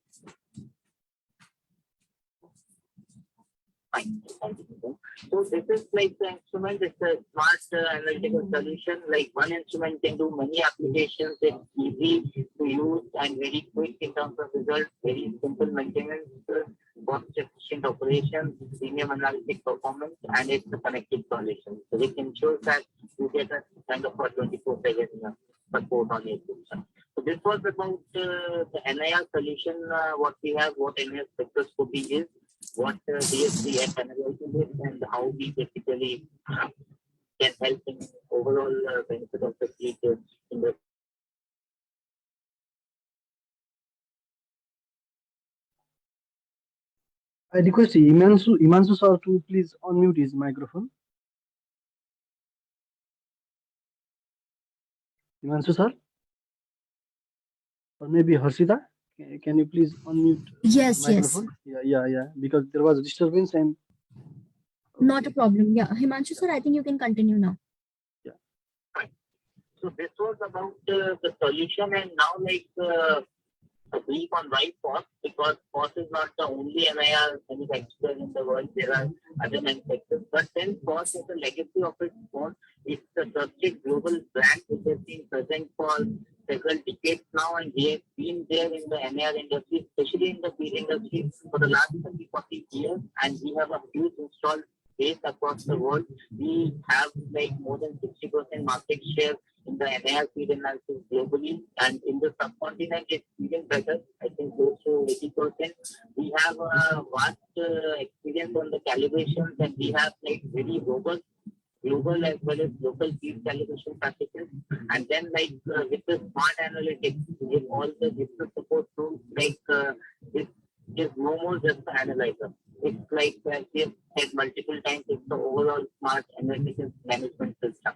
Fine. So this is like the instrument. It's a smart analytical solution. Like one instrument can do many applications. It's easy to use and very quick in terms of results. Very simple maintenance, cost-efficient operations, premium analytic performance, and it's a connected solution. So it ensures that you get a kind of a 24/7 support on your system. So this was about the NIR solution. What we have, what NIR spectroscopy is, what DSCF analysis is, and how we basically can help in overall benefit of the fleet in the. I request Imansu sir to please unmute his microphone. Imansu sir? Or maybe Harshita? Can you please unmute Yes, microphone? Yeah. Because there was disturbance and. Not a problem. Yeah, Himanshu sir, I think you can continue now. Yeah. So this was about the solution, and now like a brief on why FOSS, because FOSS is not the only NIR manufacturer in the world. There are other manufacturers, but then FOSS has a legacy of its own. It's a trusted global brand which has been present for several decades now, and we have been there in the NIR industry, especially in the feed industry, for the last 30-40 years, and we have a huge installed base across the world. We have like more than 60% market share in the NIR feed analysis globally, and in the subcontinent it's even better, I think close to 80%. We have a vast experience on the calibrations, and we have like very robust global as well as local feed calibration practices, and then with the smart analytics, with all the digital support tools, it is no more just an analyzer. It's like we have said multiple times, it's the overall smart analytics management system.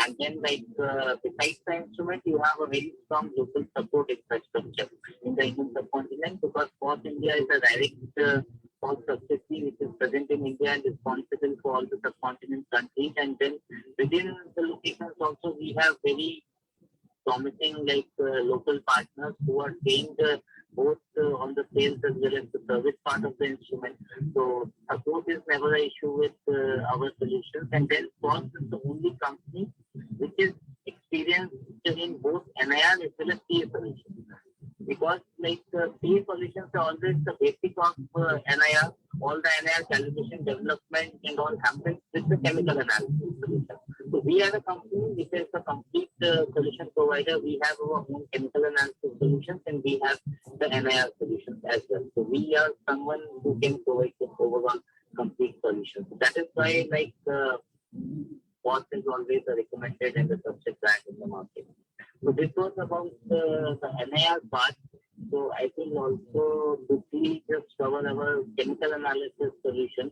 And then besides the instrument, you have a very strong local support infrastructure in the Indian subcontinent, because Force India is a direct Force subsidiary which is present in India and responsible for all the subcontinent countries. And then within the locations also, we have very promising local partners who are trained both on the sales as well as the service part of the instrument. So support is never an issue with our solutions. And then Force is the only company which is experienced in both NIR as well as PA solutions. Because PA solutions are always the basic of NIR. All the NIR calibration development and all happens with the chemical analysis solution. So we are a company which is a complete solution provider. We have our own chemical analysis solutions and we have the NIR solutions as well. So we are someone who can provide the overall complete solution. So that is why Force is always a recommended and a trusted brand in the market. So this was about the NIR part. So I think also quickly just cover our chemical analysis solution.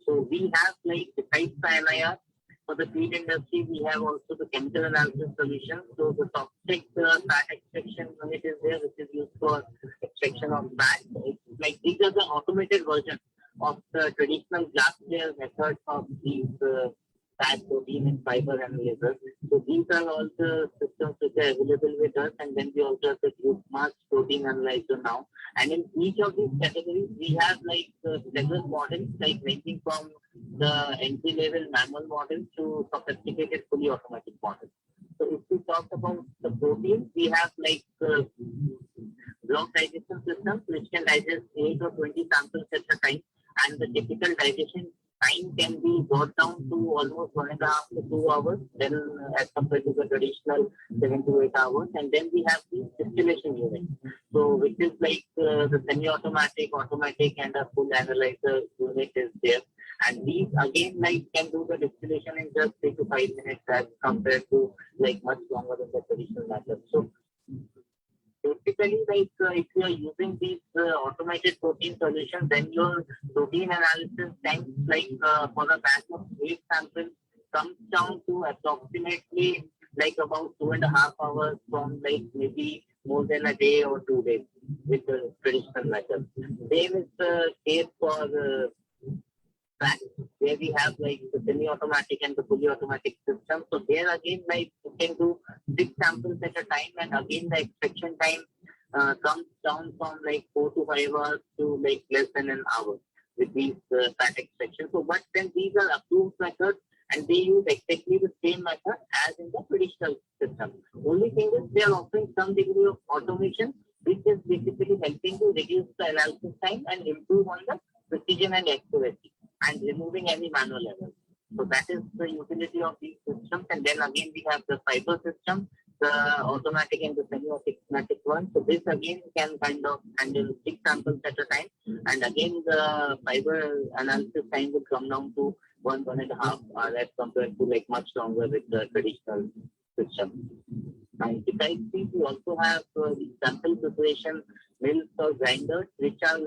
So we have besides the NIR, for the feed industry, we have also the chemical analysis solution. So the toxic fat extraction unit is there, which is used for extraction of fat. It's these are the automated version of the traditional glass layer method of these fat, protein, and fiber analyzers. So these are all the systems which are available with us. And then we also have the group mass protein analyzer now. And in each of these categories, we have several models, ranging from the entry-level manual models to sophisticated fully automatic models. So if we talk about the protein, we have block digestion systems which can digest 8 or 20 samples at a time, and the typical digestion time can be brought down to almost 1.5 to 2 hours, then as compared to the traditional 7 to 8 hours. And then we have the distillation unit, so which is the semi-automatic, automatic, and a full analyzer unit is there. And these again can do the distillation in just 3 to 5 minutes as compared to much longer than the traditional method. So typically, if you are using these automated protein solutions, then your protein analysis time, for a batch of 8 samples, comes down to approximately about 2.5 hours from maybe more than a day or 2 days with the traditional method. Same is the case for where we have the semi-automatic and the fully automatic system. So there again, you can do 6 samples at a time, and again the extraction time comes down from 4 to 5 hours to less than an hour with these fat extraction. So, but then these are approved methods, and they use exactly the same method as in the traditional system. Only thing is they are offering some degree of automation, which is basically helping to reduce the analysis time and improve on the precision and accuracy, and removing any manual error. So that is the utility of these systems. And then again, we have the fiber system, the automatic and the semi-automatic one. So this again can kind of handle 6 samples at a time. And again, the fiber analysis time will come down to 1.5 hours as compared to much longer with the traditional system. And besides these, we also have the sample preparation mills or grinders, which are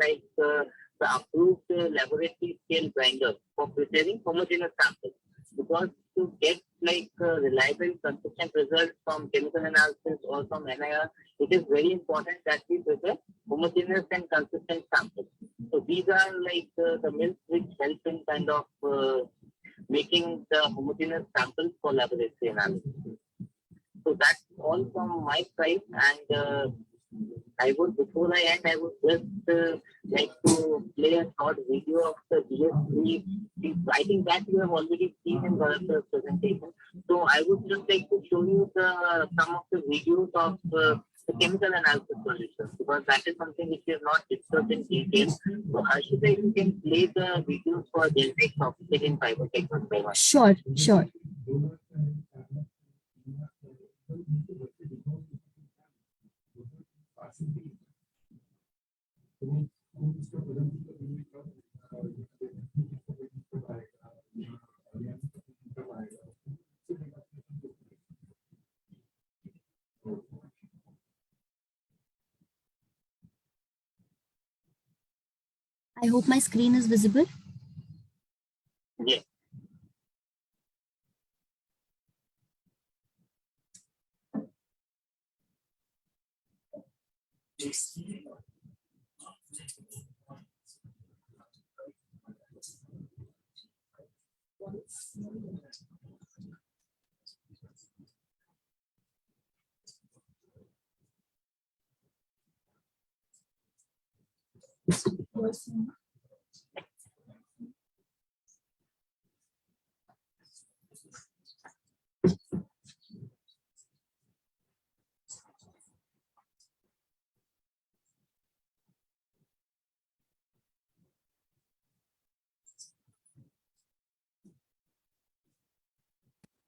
the approved laboratory scale grinders for preparing homogeneous samples. Because to get reliable, consistent results from chemical analysis or from NIR, it is very important that we prepare homogeneous and consistent samples. So these are the mills which help in kind of making the homogeneous samples for laboratory analysis. So that's all from my side, and I would, before I end, I would just like to play a short video of the GS3. I think that you have already seen in Bharat's presentation. So I would just like to show you some of the videos of the chemical analysis solutions, because that is something which we have not discussed in detail. So Harshita, if you can play the videos for genetic sophisticated fiber technology. Sure, sure. I hope my screen is visible. Yes.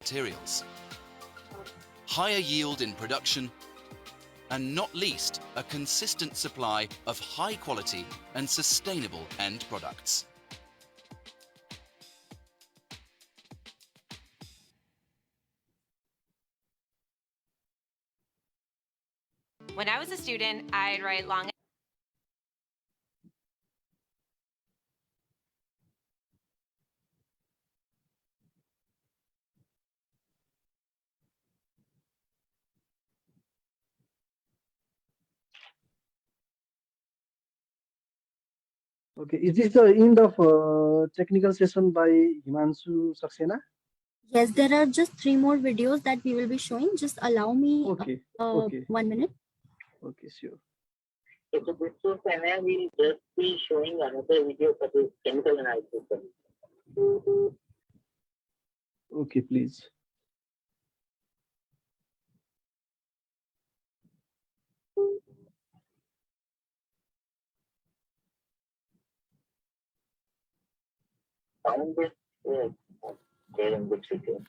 Materials, higher yield in production, and not least, a consistent supply of high quality and sustainable end products. When I was a student, I'd write long Okay, is this the end of technical session by Himanshu Saxena? Yes, there are just 3 more videos that we will be showing. Just allow me Okay, okay, 1 minute. okay, sure. So this was and I will just be showing another video for this chemical analysis. Okay, please. Found this there in the video.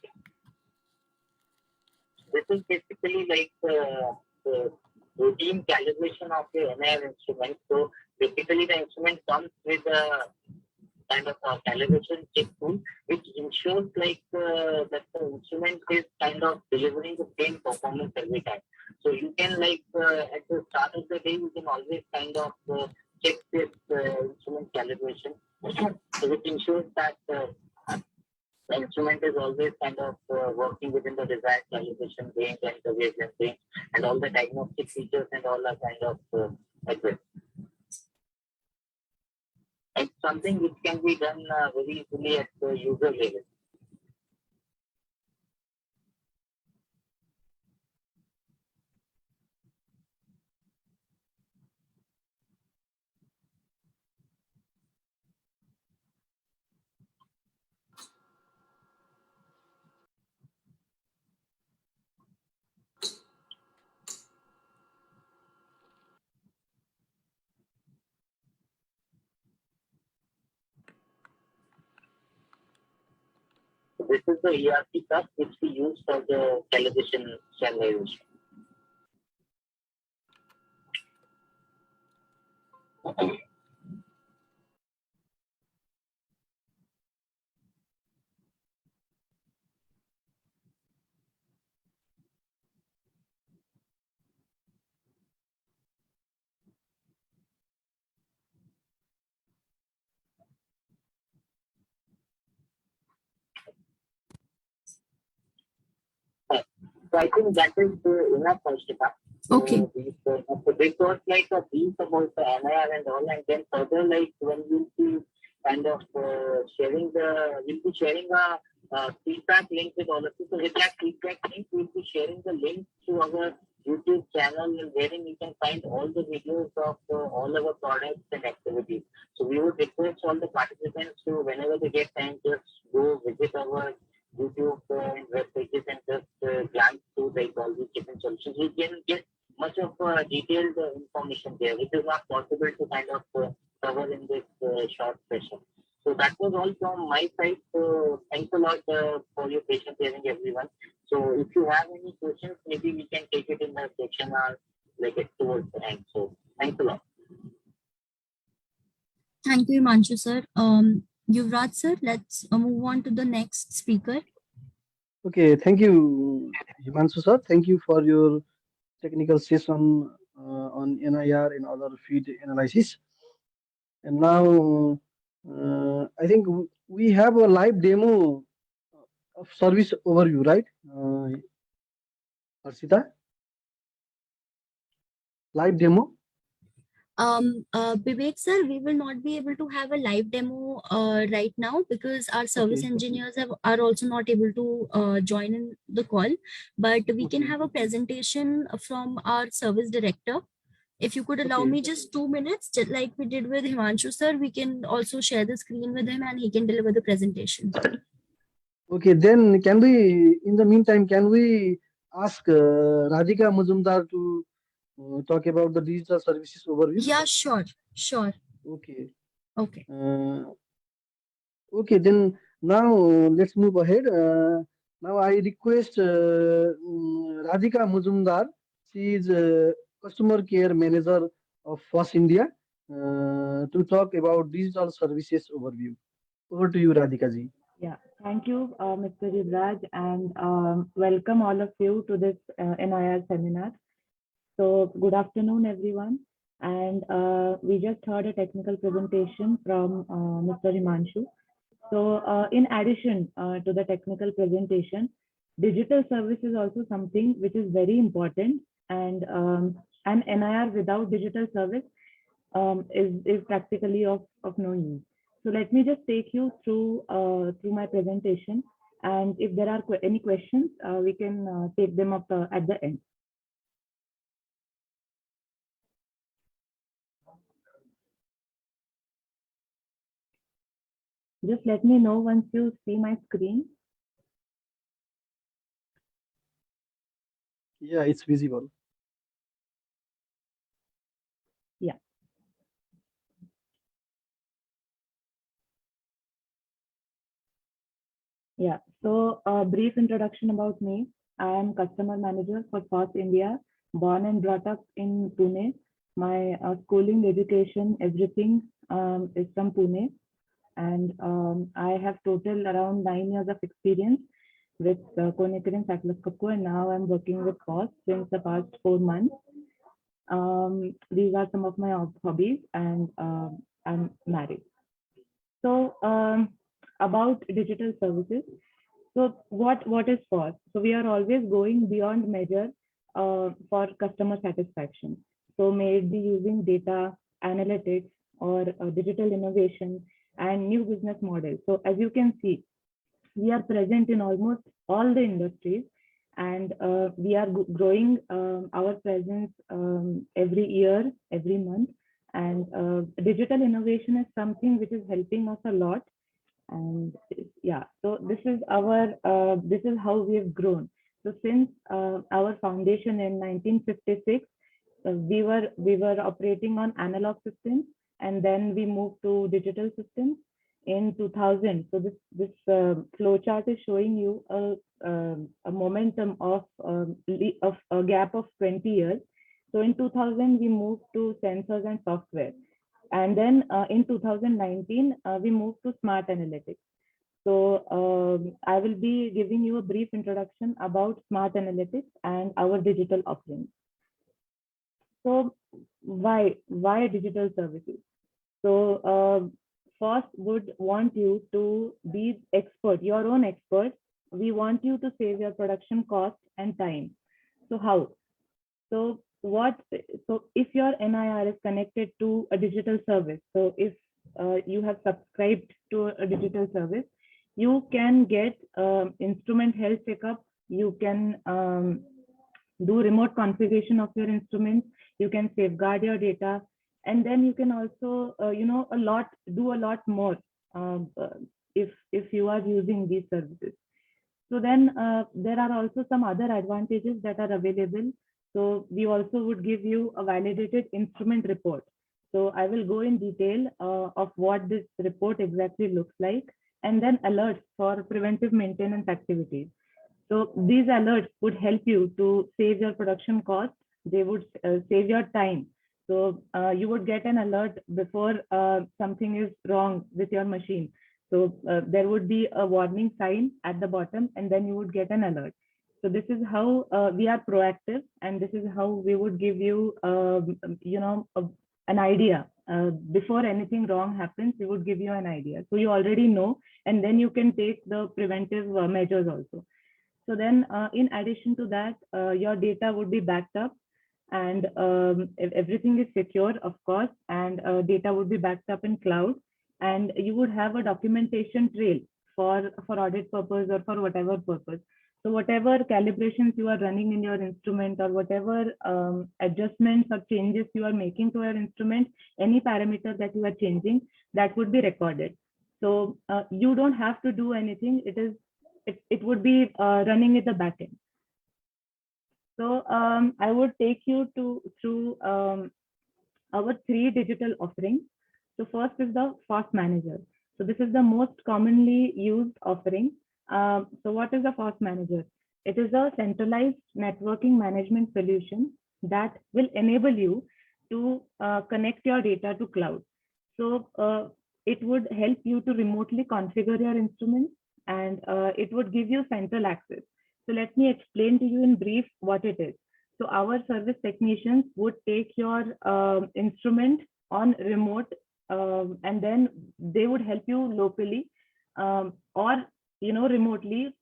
This is basically like the routine calibration of the NIR instrument. So basically the instrument comes with a kind of a calibration check tool, which ensures like that the instrument is kind of delivering the same performance every time. So you can like at the start of the day, you can always kind of check this instrument calibration, so which ensures that the instrument is always kind of working within the desired calibration range and the wavelength range, and all the diagnostic features and all are kind of accurate. It's something which can be done very easily at the user level. So this is the ERP cup which we use for the calibration standardization. So I think that is enough, Harshita. Okay. So this was like a brief about the NIR and all, and then further like when we'll be kind of we'll be sharing a feedback link with all of you. So with that feedback link, we'll be sharing the link to our YouTube channel wherein you can find all the videos of all our products and activities. So we would request all the participants to, whenever they get time, just go visit our YouTube and web pages and just glance through like all these different solutions. You can get much of detailed information there, which is not possible to kind of cover in this short session. So that was all from my side. So thanks a lot for your patient hearing, everyone. So if you have any questions, maybe we can take it in the section or like it towards the end. So thanks a lot. Thank you, Himanshu sir. Yuvraj sir, let's move on to the next speaker. Okay, thank you, Himanshu sir. Thank you for your technical session on NIR and other feed analysis. And now I think we have a live demo of service overview, right, Arshita? Live demo. Vivek sir, we will not be able to have a live demo right now because our service Okay. engineers are also not able to join in the call. But we can Okay. have a presentation from our service director. If you could allow Okay. me just 2 minutes, just like we did with Himanshu sir, we can also share the screen with him and he can deliver the presentation. Okay. Then can we, in the meantime, can we ask Radhika Majumdar to talk about the digital services overview? Yeah, sure, sure. Okay. Okay. Okay, then now let's move ahead. Now I request Radhika Muzumdar. She is customer care manager of FOSS India to talk about digital services overview. Over to you, Radhika ji. Yeah, thank you, Mr. Yuvraj, and welcome all of you to this NIR seminar. So, good afternoon, everyone. And we just heard a technical presentation from Mr. Himanshu. So, in addition to the technical presentation, digital service is also something which is very important, and an NIR without digital service is practically of no use. So let me just take you through my presentation, and if there are any questions, we can take them up at the end. Just let me know once you see my screen. Yeah, it's visible. Yeah. Yeah, so a brief introduction about me. I am customer manager for FOSS India, born and brought up in Pune. My schooling, education, everything is from Pune. And I have total around 9 years of experience with Konekar and Sakleskapko, and now I'm working with FOSS since the past 4 months. These are some of my hobbies, and I'm married. So about digital services. So what is FOSS? So we are always going beyond measure for customer satisfaction. So may it be using data, analytics, or digital innovation and new business models. So as you can see, we are present in almost all the industries, and we are growing our presence every year, every month. And digital innovation is something which is helping us a lot. And yeah, so this is how we have grown. So since our foundation in 1956, we were operating on analog systems, and then we moved to digital systems in 2000. So this flow chart is showing you a momentum of a gap of 20 years. So in 2000 we moved to sensors and software, and then in 2019 we moved to smart analytics. So I will be giving you a brief introduction about smart analytics and our digital offerings. So why digital services? So first would want you to be expert, your own expert. We want you to save your production cost and time. So how? So if your NIR is connected to a digital service, so if you have subscribed to a digital service, you can get instrument health checkup. You can do remote configuration of your instruments. You can safeguard your data, and then you can also do a lot more if you are using these services. So then there are also some other advantages that are available. So we also would give you a validated instrument report. So I will go in detail of what this report exactly looks like, and then alerts for preventive maintenance activities. So these alerts would help you to save your production cost. They would save your time. So you would get an alert before something is wrong with your machine. So there would be a warning sign at the bottom, and then you would get an alert. So this is how we are proactive, and this is how we would give you, an idea before anything wrong happens, it would give you an idea. So you already know, and then you can take the preventive measures also. So then in addition to that, your data would be backed up, and if everything is secure, of course, and data would be backed up in cloud, and you would have a documentation trail for audit purpose or for whatever purpose. So whatever calibrations you are running in your instrument, or whatever adjustments or changes you are making to your instrument, any parameter that you are changing, that would be recorded. So you don't have to do anything. It would be running at the back end. So I would take you through our 3 digital offerings. So first is the FOSS Manager. So this is the most commonly used offering. So what is the FOSS Manager? It is a centralized networking management solution that will enable you to connect your data to cloud. So it would help you to remotely configure your instruments, and it would give you central access. So let me explain to you in brief what it is. So our service technicians would take your instrument on remote, and then they would help you locally, or remotely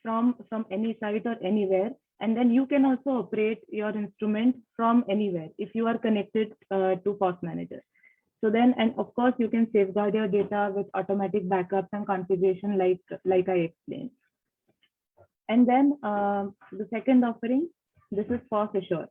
from any site or anywhere. And then you can also operate your instrument from anywhere if you are connected to FOSS Manager. So then, and of course, you can safeguard your data with automatic backups and configuration like I explained. And then the second offering, this is FOSS Assure.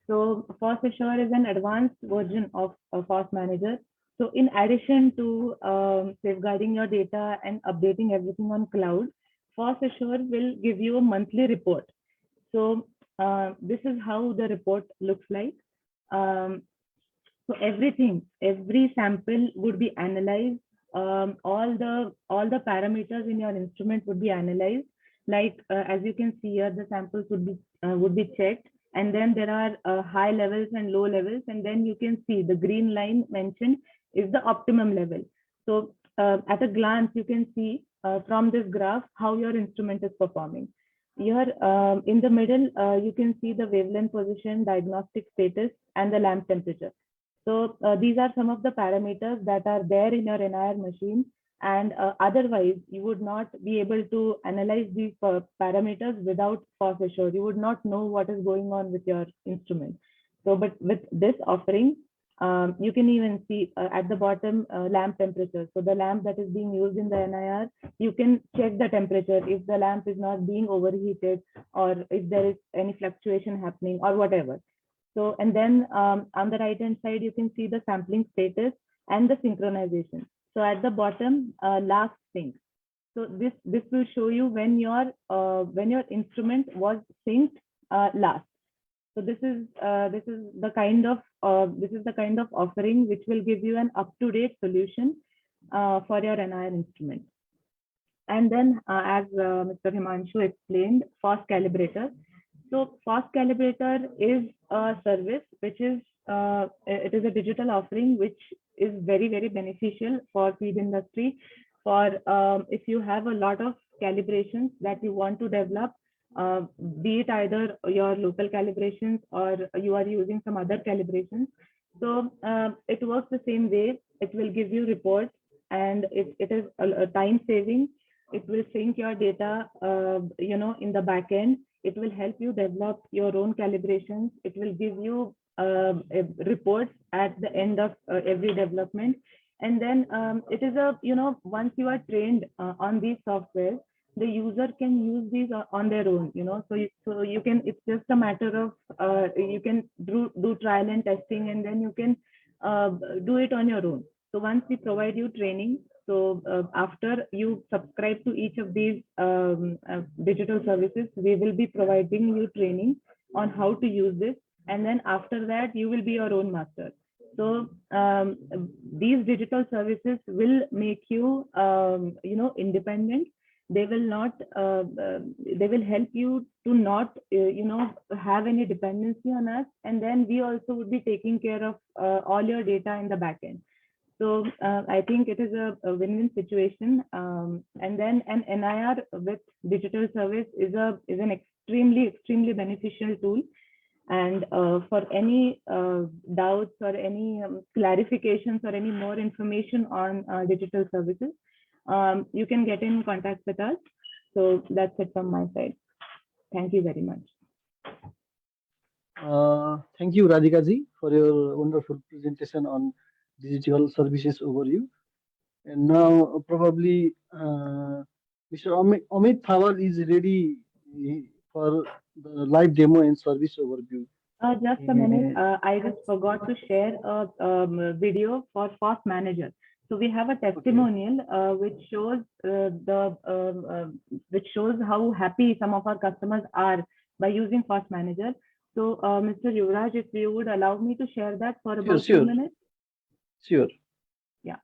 So FOSS Assure is an advanced version of FOSS Manager. So in addition to safeguarding your data and updating everything on cloud, FOSS Assure will give you a monthly report. So this is how the report looks like. So every sample would be analyzed. All the parameters in your instrument would be analyzed. Like as you can see here, the samples would be checked, and then there are high levels and low levels, and then you can see the green line mentioned is the optimum level. So at a glance, you can see from this graph how your instrument is performing. Here in the middle, you can see the wavelength position, diagnostic status, and the lamp temperature. So these are some of the parameters that are there in your NIR machine, and otherwise you would not be able to analyze these parameters without FOSS Assure. You would not know what is going on with your instrument. So, but with this offering, you can even see at the bottom lamp temperature. So the lamp that is being used in the NIR, you can check the temperature if the lamp is not being overheated, or if there is any fluctuation happening or whatever. So, and then on the right hand side, you can see the sampling status and the synchronization. So at the bottom, last sync. So this will show you when your instrument was synced last. So this is the kind of offering which will give you an up-to-date solution for your NIR instrument. And then as Mr. Himanshu explained, FOSS Calibrator. So FOSS Calibrator is a service which is it is a digital offering which is very, very beneficial for feed industry. For if you have a lot of calibrations that you want to develop, be it either your local calibrations or you are using some other calibrations. So it works the same way. It will give you reports, and it is a time saving. It will sync your data, in the back end. It will help you develop your own calibrations. It will give you reports at the end of every development. And then it is once you are trained on these software, the user can use these on their own, so you can, it's just a matter of you can do trial and testing, and then you can do it on your own. So once we provide you training, so after you subscribe to each of these digital services, we will be providing you training on how to use this. And then after that, you will be your own master. So these digital services will make you, independent. They will not, they will help you to not, have any dependency on us. And then we also would be taking care of all your data in the back end. So I think it is a win-win situation. And then an NIR with digital service is an extremely beneficial tool. And for any doubts or any clarifications or any more information on digital services, you can get in contact with us. So that's it from my side. Thank you very much. Thank you, Radhika ji, for your wonderful presentation on digital services overview. And now probably Mr. Amit Thawar is ready for the live demo and service overview. Just a minute. I just forgot to share a video for FOSS Manager. So we have a testimonial which shows which shows how happy some of our customers are by using FOSS Manager. So Mr. Yuvraj, if you would allow me to share that for about 2 minutes. Sure. Yeah.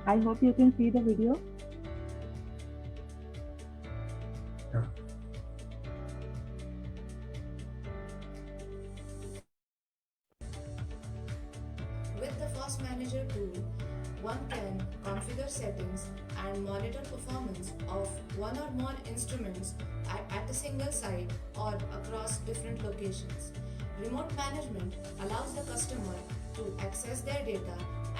I hope you can see the video. Yeah. With the FOSS Manager tool, one can configure settings and monitor performance of one or more instruments at a single site or across different locations. Remote management allows the customer to access their data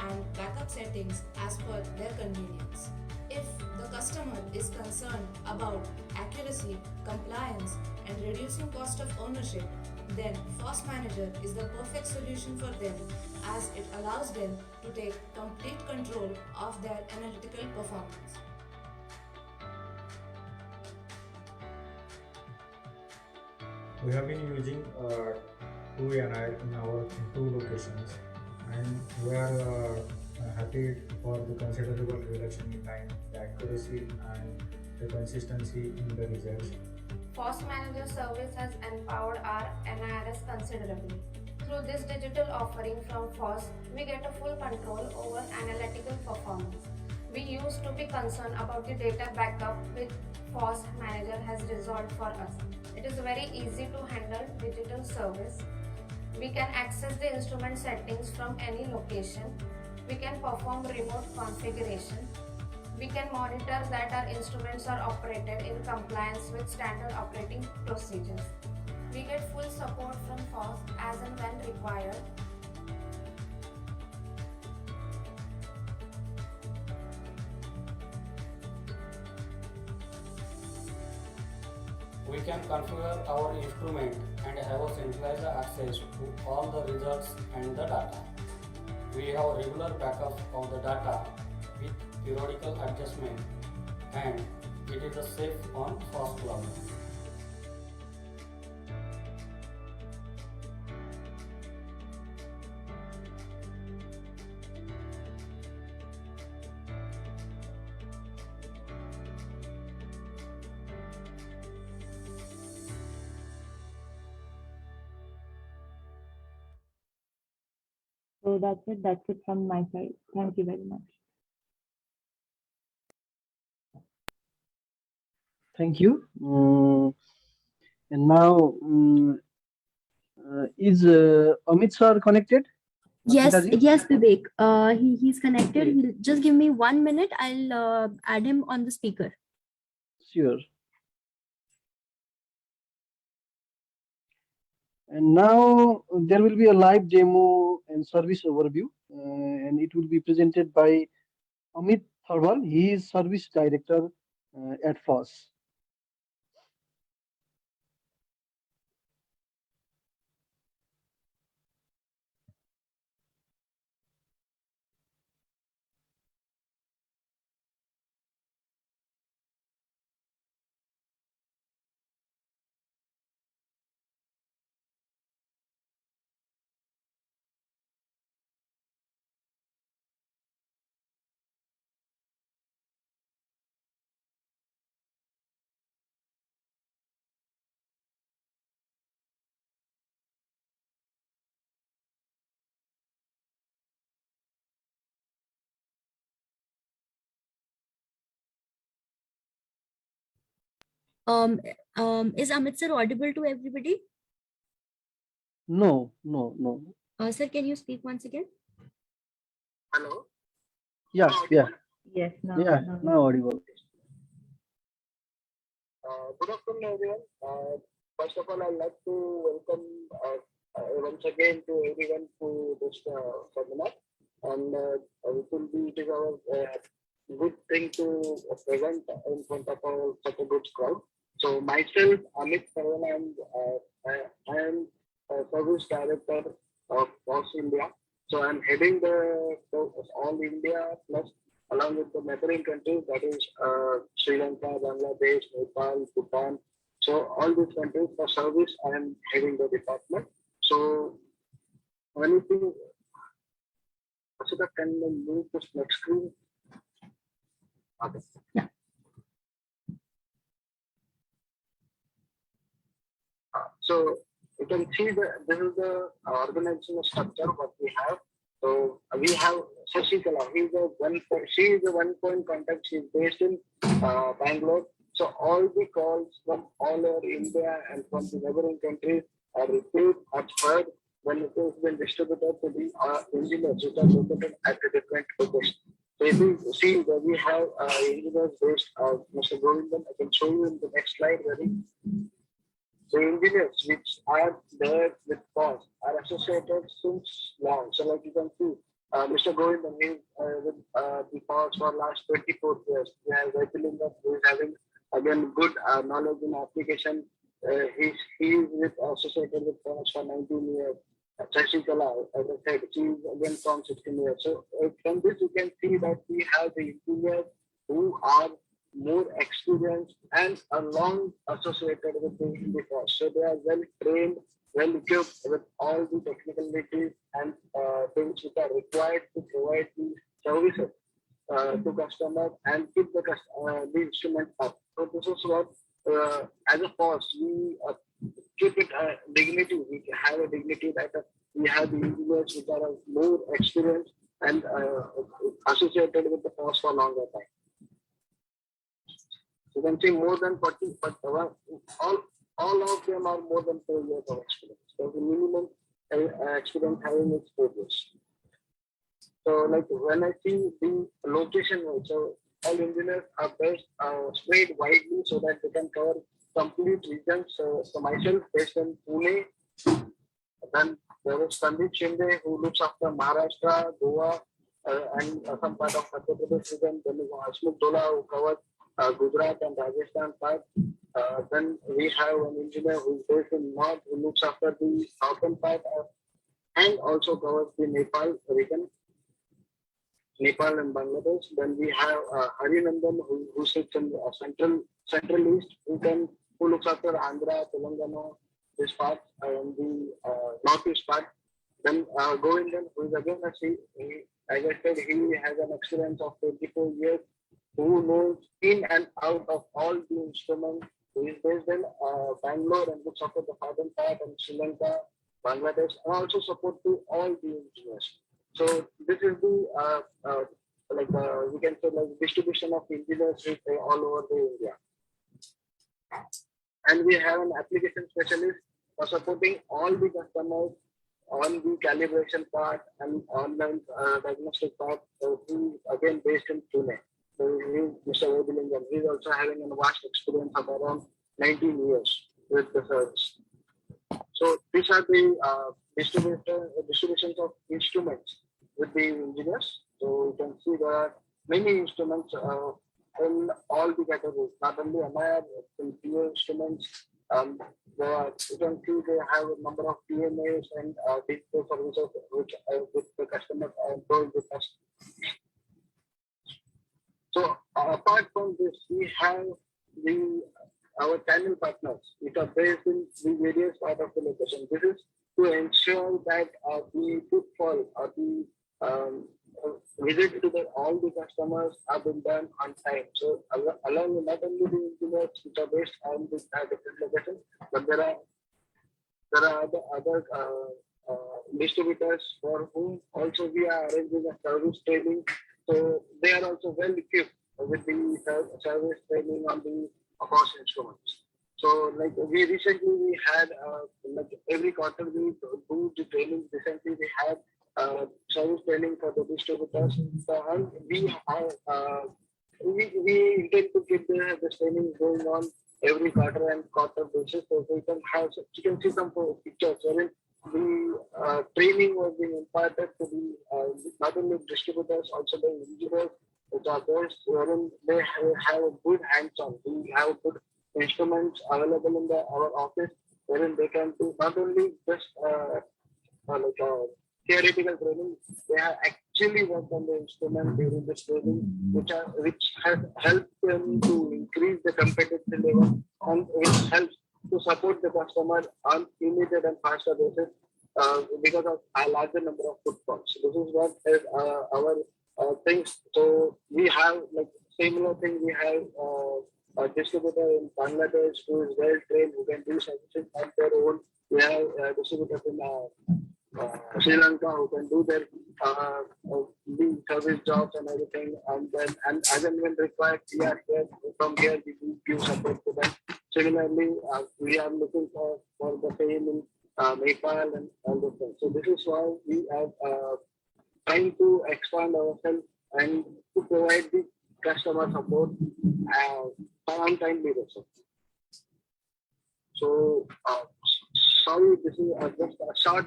and backup settings as per their convenience. If the customer is concerned about accuracy, compliance, and reducing cost of ownership, then FOSS Manager is the perfect solution for them, as it allows them to take complete control of their analytical performance. We have been using 2NIR in our 2 locations, and we are happy for the considerable reduction in time, the accuracy, and the consistency in the results. FOSS Manager service has empowered our NIRS considerably. Through this digital offering from FOSS, we get a full control over analytical performance. We used to be concerned about the data backup, which FOSS Manager has resolved for us. It is very easy to handle digital service. We can access the instrument settings from any location. We can perform remote configuration. We can monitor that our instruments are operated in compliance with standard operating procedures. We get full support from FOSS as and when required. We can configure our instrument and have a centralized access to all the results and the data. We have regular backup of the data with periodical adjustment, and it is a safe on FOSS cloud. So that's it. That's it from my side. Thank you very much. Thank you. And now, is Amit sir connected? Yes, Advita ji? yes, Vivek. He's connected. He'll just give me 1 minute. I'll add him on the speaker. Sure. And now there will be a live demo and service overview, and it will be presented by Amit Tharwal. He is service director at FOSS. Is Amit sir audible to everybody? No. Sir, can you speak once again? Hello. Yeah. Yes, now. Now audible. Good afternoon, everyone. First of all, I'd like to welcome once again to everyone to this seminar. And it is our good thing to present in front of such a good crowd. So myself, Amit Sarwan, I am service director of FOSS India. So I'm heading the All India plus along with the neighboring countries, that is Sri Lanka, Bangladesh, Nepal, Bhutan. So all these countries for service, I am heading the department. So anything, can we move to next screen? Okay. Yeah. So you can see that this is the organizational structure what we have. So we have Shashikala. She is the one point contact. She is based in Bangalore. So all the calls from all over India and from the neighboring countries are received at her when it has been distributed to the engineers which are located at the different locations. So if you see that we have engineers based, Mr. Govindan, I can show you in the next slide. The engineers which are there with FOSS are associated since long. So like you can see, Mr. Govindan is with the FOSS for last 24 years. We have Vaccination, who is having again good knowledge in application. He is associated with FOSS for 19 years. Shashikala, as I said, she is again from 16 years. So from this you can see that we have the engineers who are more experienced and are long associated with the FOSS. So they are well trained, well equipped with all the technicalities and things which are required to provide the services to customers and keep the instrument up. So this is what, as a FOSS, we keep it dignity. We have a dignity that we have the engineers which are more experienced and associated with the FOSS for longer time. You can see more than 40, but all of them are more than 4 years of experience. So the minimum experience having is 4 years. So like when I see the location, so all engineers are based spread widely so that they can cover complete regions. So myself based in Pune, then there is Sandeep Shinde who looks after Maharashtra, Goa, and some part of Madhya Pradesh region. Then is Ashmuk Dola who covers Gujarat and Rajasthan part. Then we have an engineer who is based in North who looks after the southern part and also covers the Nepal region, Nepal and Bangladesh. Then we have Harinandan who sits in the central east who looks after Andhra, Telangana, this part and the northeast part. Then Govindan, who is again as I said, he has an experience of 24 years, who knows in and out of all the instruments. He is based in Bangalore and looks after the southern part and Sri Lanka, Bangladesh, and also support to all the engineers. So this is the we can say like distribution of engineers all over the India. And we have an application specialist for supporting all the customers on the calibration part and online diagnostic part. So he is again based in Pune. So he is Mr. Obilingam. He is also having a vast experience of around 19 years with the service. So these are the distributions of instruments with the engineers. So you can see there are many instruments in all the categories, not only NIR, in PO instruments. You can see they have a number of PMAs and digital services which with the customers are told with us. So apart from this, we have our channel partners which are based in the various part of the location. This is to ensure that the footfall or the visit to all the customers have been done on time. So along with not only the engineers which are based on this different locations, but there are other distributors for whom also we are arranging a service training. So they are also well equipped with the service training on the FOSS instruments. So like we recently we had like every quarter we do the training. Recently we had service training for the distributors. So and we intend to keep the training going on every quarter and quarter basis. So we can have you can see some pictures wherein the training was being imparted to the not only distributors also the engineers which are there wherein they have a good hands-on. We have good instruments available in our office wherein they can do not only just like theoretical training, they have actually worked on the instrument during this training, which has helped them to increase the competitive level and which helps to support the customer on immediate and faster basis because of a larger number of footfalls. This is what is our things. So we have like similar thing. We have a distributor in Bangladesh who is well trained, who can do services on their own. We have distributors in Sri Lanka who can do their the service jobs and everything, and then and as and when required, we are here from here we do give support to them. Similarly, we are looking for the same in Nepal and all those things. So this is why we are trying to expand ourselves and to provide the customer support on time basis. So sorry, this is just a short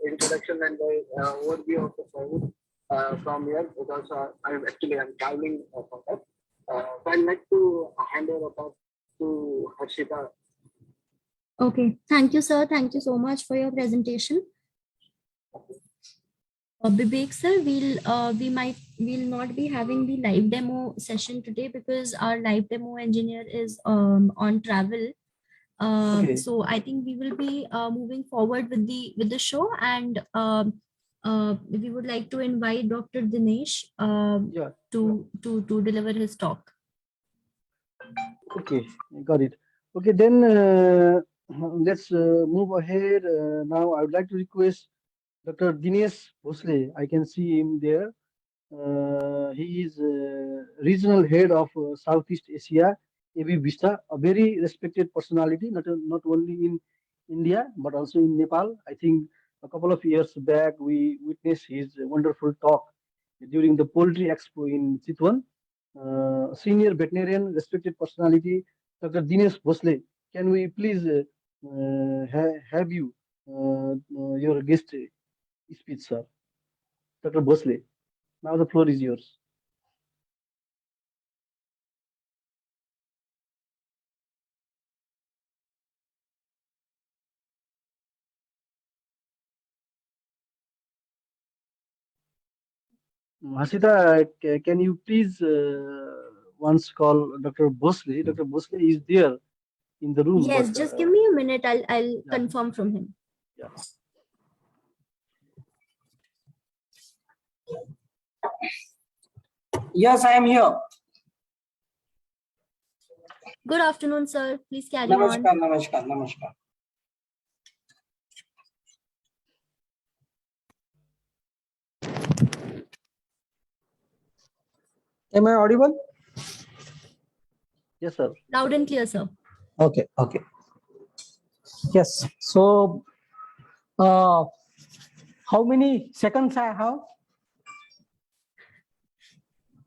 introduction and overview of the service from here because I'm traveling for that. I'd like to hand over back to Harshita. Okay, thank you, sir. Thank you so much for your presentation. Vivek sir, we'll not be having the live demo session today because our live demo engineer is on travel. Okay. So I think we will be moving forward with the show, and we would like to invite Dr. Dinesh to deliver his talk. Okay, got it. Okay, then let's move ahead. Now I would like to request Dr. Dinesh Bhosle. I can see him there. He is regional head of Southeast Asia, AB Vista, a very respected personality, not only in India, but also in Nepal. I think a couple of years back, we witnessed his wonderful talk during the Poultry Expo in Chitwan. Senior veterinarian, respected personality, Dr. Dinesh Bhosle. Can we please have you, your guest speech, sir? Dr. Bhosle. Now the floor is yours. Hasita, can you please once call Dr. Bhosle? Dr. Bhosle is there in the room. Yes, but, just give me a minute. I'll confirm from him. Yeah. Yes, I am here. Good afternoon, sir. Please carry on. Namaskar. Am I audible? Yes, sir. Loud and clear, sir. Okay. Yes. So, how many seconds I have?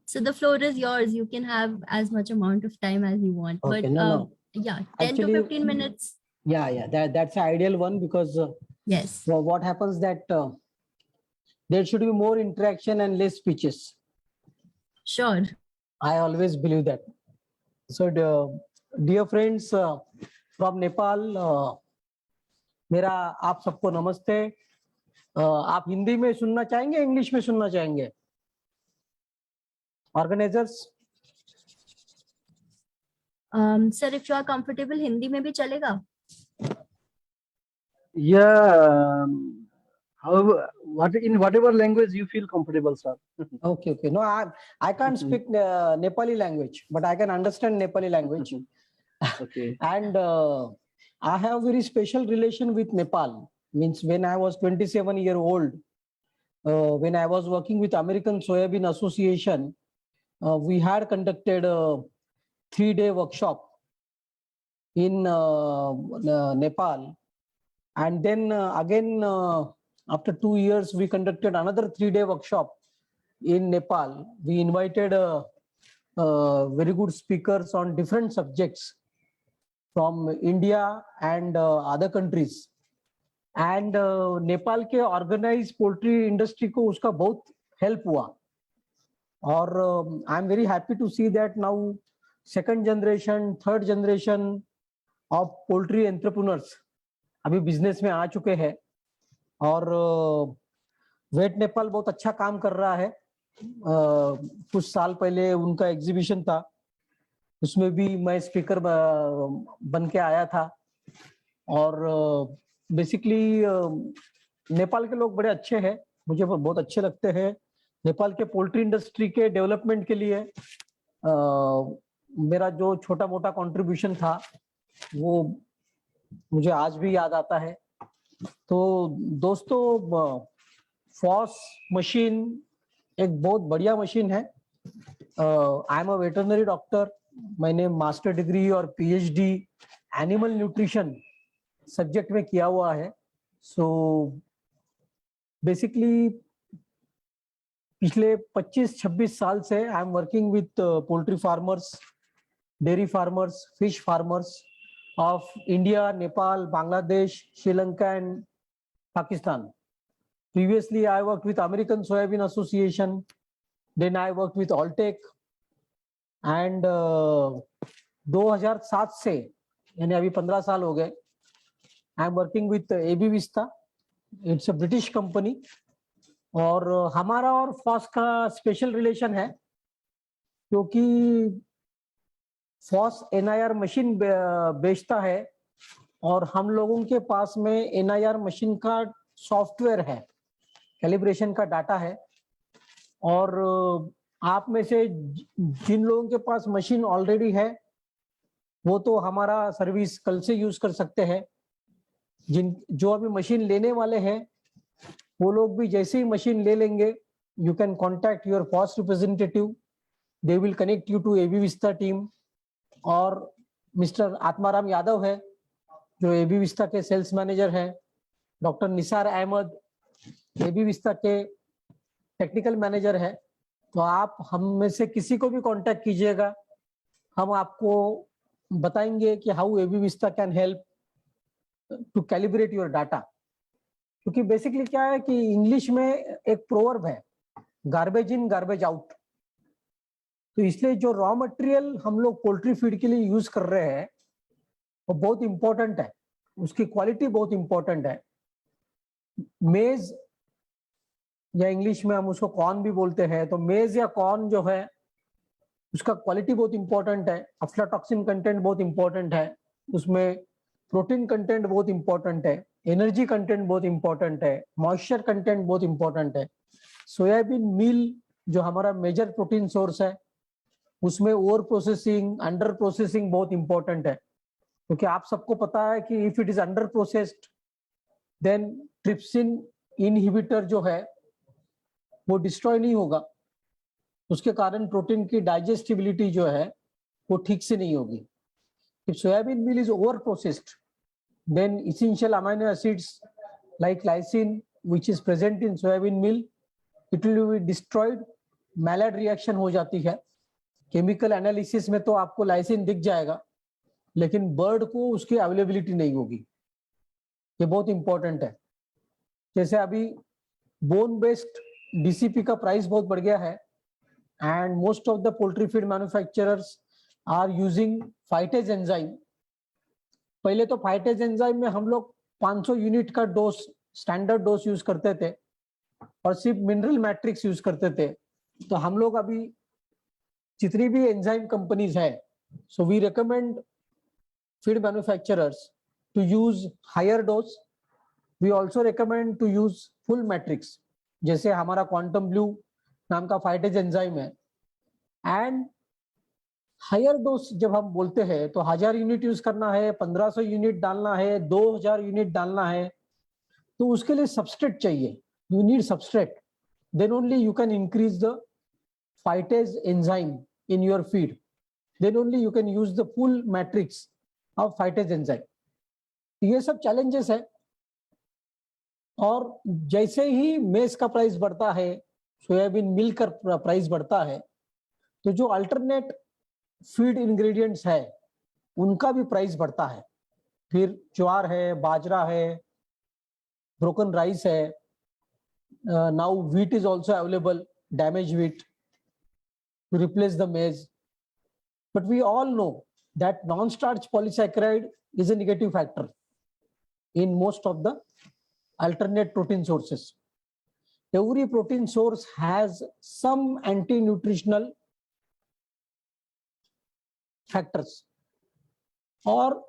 So the floor is yours. You can have as much amount of time as you want. Okay, but no. yeah, 10 Actually, to 15 minutes. Yeah. That's the ideal one because yes. So what happens that there should be more interaction and less speeches. Sure. I always believe that. So dear friends from Nepal, मेरा आप सबको नमस्ते. आप हिंदी में सुनना चाहेंगे, English में सुनना चाहेंगे? Organizers. Sir, if you are comfortable, Hindi में भी चलेगा? Yeah. However, in whatever language you feel comfortable, sir. Okay. No, I can't speak Nepali language, but I can understand Nepali language. Okay. And I have very special relation with Nepal. Means when I was 27 years old, when I was working with American Soybean Association, we had conducted a 3-day workshop in Nepal. And then again, after 2 years, we conducted another 3-day workshop in Nepal. We invited very good speakers on different subjects from India and other countries. And Nepal के organise poultry industry को उसका बहुत help हुआ. और I am very happy to see that now second generation, third generation of poultry entrepreneurs अभी business में आ चुके हैं. और वेट नेपाल बहुत अच्छा काम कर रहा है. कुछ साल पहले उनका एग्जीबिशन था, उसमें भी मैं स्पीकर बन के आया था. और बेसिकली नेपाल के लोग बड़े अच्छे हैं, मुझे बहुत अच्छे लगते हैं. नेपाल के पोल्ट्री इंडस्ट्री के डेवलपमेंट के लिए मेरा जो छोटा मोटा कंट्रीब्यूशन था वो मुझे आज भी याद आता है. तो दोस्तों, फॉस मशीन एक बहुत बढ़िया मशीन है. I am a veterinary doctor. मैंने मास्टर डिग्री और पीएचडी एनिमल न्यूट्रिशन सब्जेक्ट में किया हुआ है. सो बेसिकली पिछले 25-26 साल से I am working with poultry farmers, dairy farmers, fish farmers of India, Nepal, Bangladesh, Sri Lanka and Pakistan. Previously, I worked with American Soybean Association. Then I worked with Alltech. And 2007 से यानी अभी 15 साल हो गए, I am working with AB Vista. It's a British company. और हमारा और FOSS का स्पेशल रिलेशन है क्योंकि फॉस NIR मशीन बेचता है और हम लोगों के पास में NIR मशीन का सॉफ्टवेयर है, कैलिब्रेशन का डाटा है. और आप में से जिन लोगों के पास मशीन ऑलरेडी है वो तो हमारा सर्विस कल से यूज कर सकते हैं. जो अभी मशीन लेने वाले हैं वो लोग भी जैसे ही मशीन ले लेंगे, you can contact your FOS representative. They will connect you to AB Vista team. और मिस्टर आत्माराम यादव है जो AB विस्ता के सेल्स मैनेजर हैं. Doctor Nisar Ahmed AB Vista के टेक्निकल मैनेजर है. तो आप हम में से किसी को भी कांटेक्ट कीजिएगा, हम आपको बताएंगे कि how AB Vista can help to calibrate your data. क्योंकि बेसिकली क्या है कि इंग्लिश में एक प्रोवर्ब है, गार्बेज इन गार्बेज आउट. तो इसलिए जो रॉ मटेरियल हम लोग पोल्ट्री फीड के लिए यूज कर रहे हैं वो बहुत इंपॉर्टेंट है, उसकी क्वालिटी बहुत इंपॉर्टेंट है. मेज या इंग्लिश में हम उसको कॉर्न भी बोलते हैं, तो मेज या कॉर्न जो है उसका क्वालिटी बहुत इंपॉर्टेंट है. अफ्लाटॉक्सिन कंटेंट बहुत इंपॉर्टेंट है, उसमें प्रोटीन कंटेंट बहुत इंपॉर्टेंट है, एनर्जी कंटेंट बहुत इंपॉर्टेंट है, मॉइस्चर कंटेंट बहुत इंपॉर्टेंट है. सोयाबीन मील जो हमारा मेजर प्रोटीन सोर्स है उसमें ओवर प्रोसेसिंग, अंडर प्रोसेसिंग बहुत इंपॉर्टेंट है. क्योंकि आप सबको पता है कि if it is under processed then trypsin inhibitor जो है वो डिस्ट्रॉय नहीं होगा, उसके कारण प्रोटीन की डाइजेस्टिबिलिटी जो है वो ठीक से नहीं होगी. If soybean meal is over processed then essential amino acids like lysine which is present in soybean meal, it will be destroyed. Maillard reaction हो जाती है. केमिकल एनालिसिस में तो आपको लाइसिन दिख जाएगा लेकिन बर्ड को उसकी अवेलेबिलिटी नहीं होगी. ये बहुत इंपॉर्टेंट है. जैसे अभी बोन बेस्ड DCP का प्राइस बहुत बढ़ गया है and most of the poultry feed manufacturers are using phytase enzyme. पहले तो फाइटेज एंजाइम में हम लोग 500 यूनिट का डोज, स्टैंडर्ड डोज यूज करते थे और सिर्फ मिनरल मैट्रिक्स यूज करते थे. तो हम लोग अभी जितनी भी एंजाइम कंपनीज है, so we recommend feed manufacturers to use higher dose. We also recommend to use full matrix, जैसे हमारा क्वांटम ब्लू नाम का फाइटेज एंजाइम है. एंड हायर डोज जब हम बोलते हैं तो 1000 यूनिट यूज करना है, 1500 यूनिट डालना है, 2000 यूनिट डालना है, तो उसके लिए सबस्ट्रेट चाहिए. You need substrate, then only you can increase the phytase enzyme in your feed. Then only you can use the full matrix of phytase enzyme. ये सब challenges है, और जैसे ही मेज का प्राइस बढ़ता है, सोयाबीन मिल का प्राइस बढ़ता है, तो जो अल्टरनेट फीड इंग्रेडिएंट्स है उनका भी प्राइस बढ़ता है. फिर ज्वार है, बाजरा है, ब्रोकन राइस है, now wheat is also available, damaged wheat to replace the maize. But we all know that non-starch polysaccharide is a negative factor in most of the alternate protein sources. Every protein source has some anti-nutritional factors. और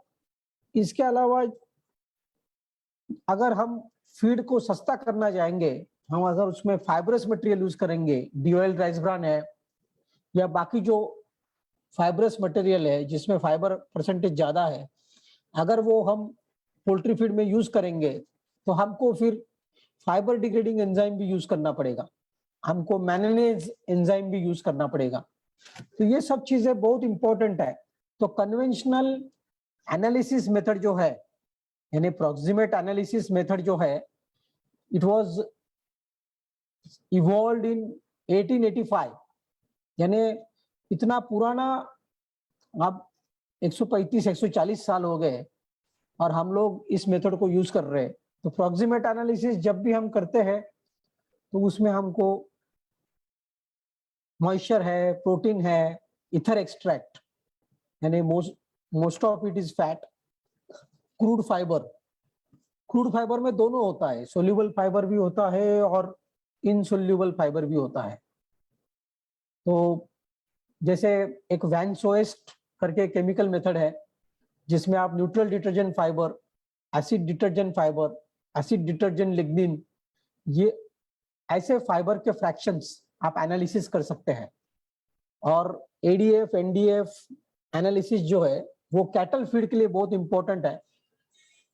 इसके अलावा अगर हम feed को सस्ता करना चाहेंगे, हम अगर उसमें फाइब्रस मटेरियल यूज करेंगे, डीओएल राइस ब्रान है या बाकी जो फाइब्रस मटेरियल है जिसमें फाइबर परसेंटेज ज्यादा है, अगर वो हम पोल्ट्री फीड में यूज करेंगे तो हमको फिर फाइबर डिग्रेडिंग एंजाइम भी यूज करना पड़ेगा, हमको मैंगनीज एंजाइम भी यूज करना पड़ेगा. तो ये सब चीजें बहुत इंपॉर्टेंट है. तो कन्वेंशनल एनालिसिस मेथड जो है, यानी प्रॉक्सिमेट एनालिसिस मेथड जो है, इट वाज इवॉल्व्ड इन 1885. यानी इतना पुराना, अब 135-140 साल हो गए और हम लोग इस मेथड को यूज कर रहे हैं. तो प्रॉक्सिमेट एनालिसिस जब भी हम करते हैं तो उसमें हमको मॉइस्चर है, प्रोटीन है, इथर एक्सट्रैक्ट, यानी most of it is fat, crude fibre में दोनों होता है, सोल्यूबल फाइबर भी होता है और इनसोल्यूबल फाइबर भी होता है. तो जैसे एक वैनसोएस्ट करके केमिकल मेथड है जिसमें आप neutral detergent fibre, acid detergent fibre, acid detergent lignin, ये ऐसे फाइबर के फ्रैक्शंस आप एनालिसिस कर सकते हैं. और एडीएफ एनडीएफ एनालिसिस जो है वो कैटल फीड के लिए बहुत इंपॉर्टेंट है.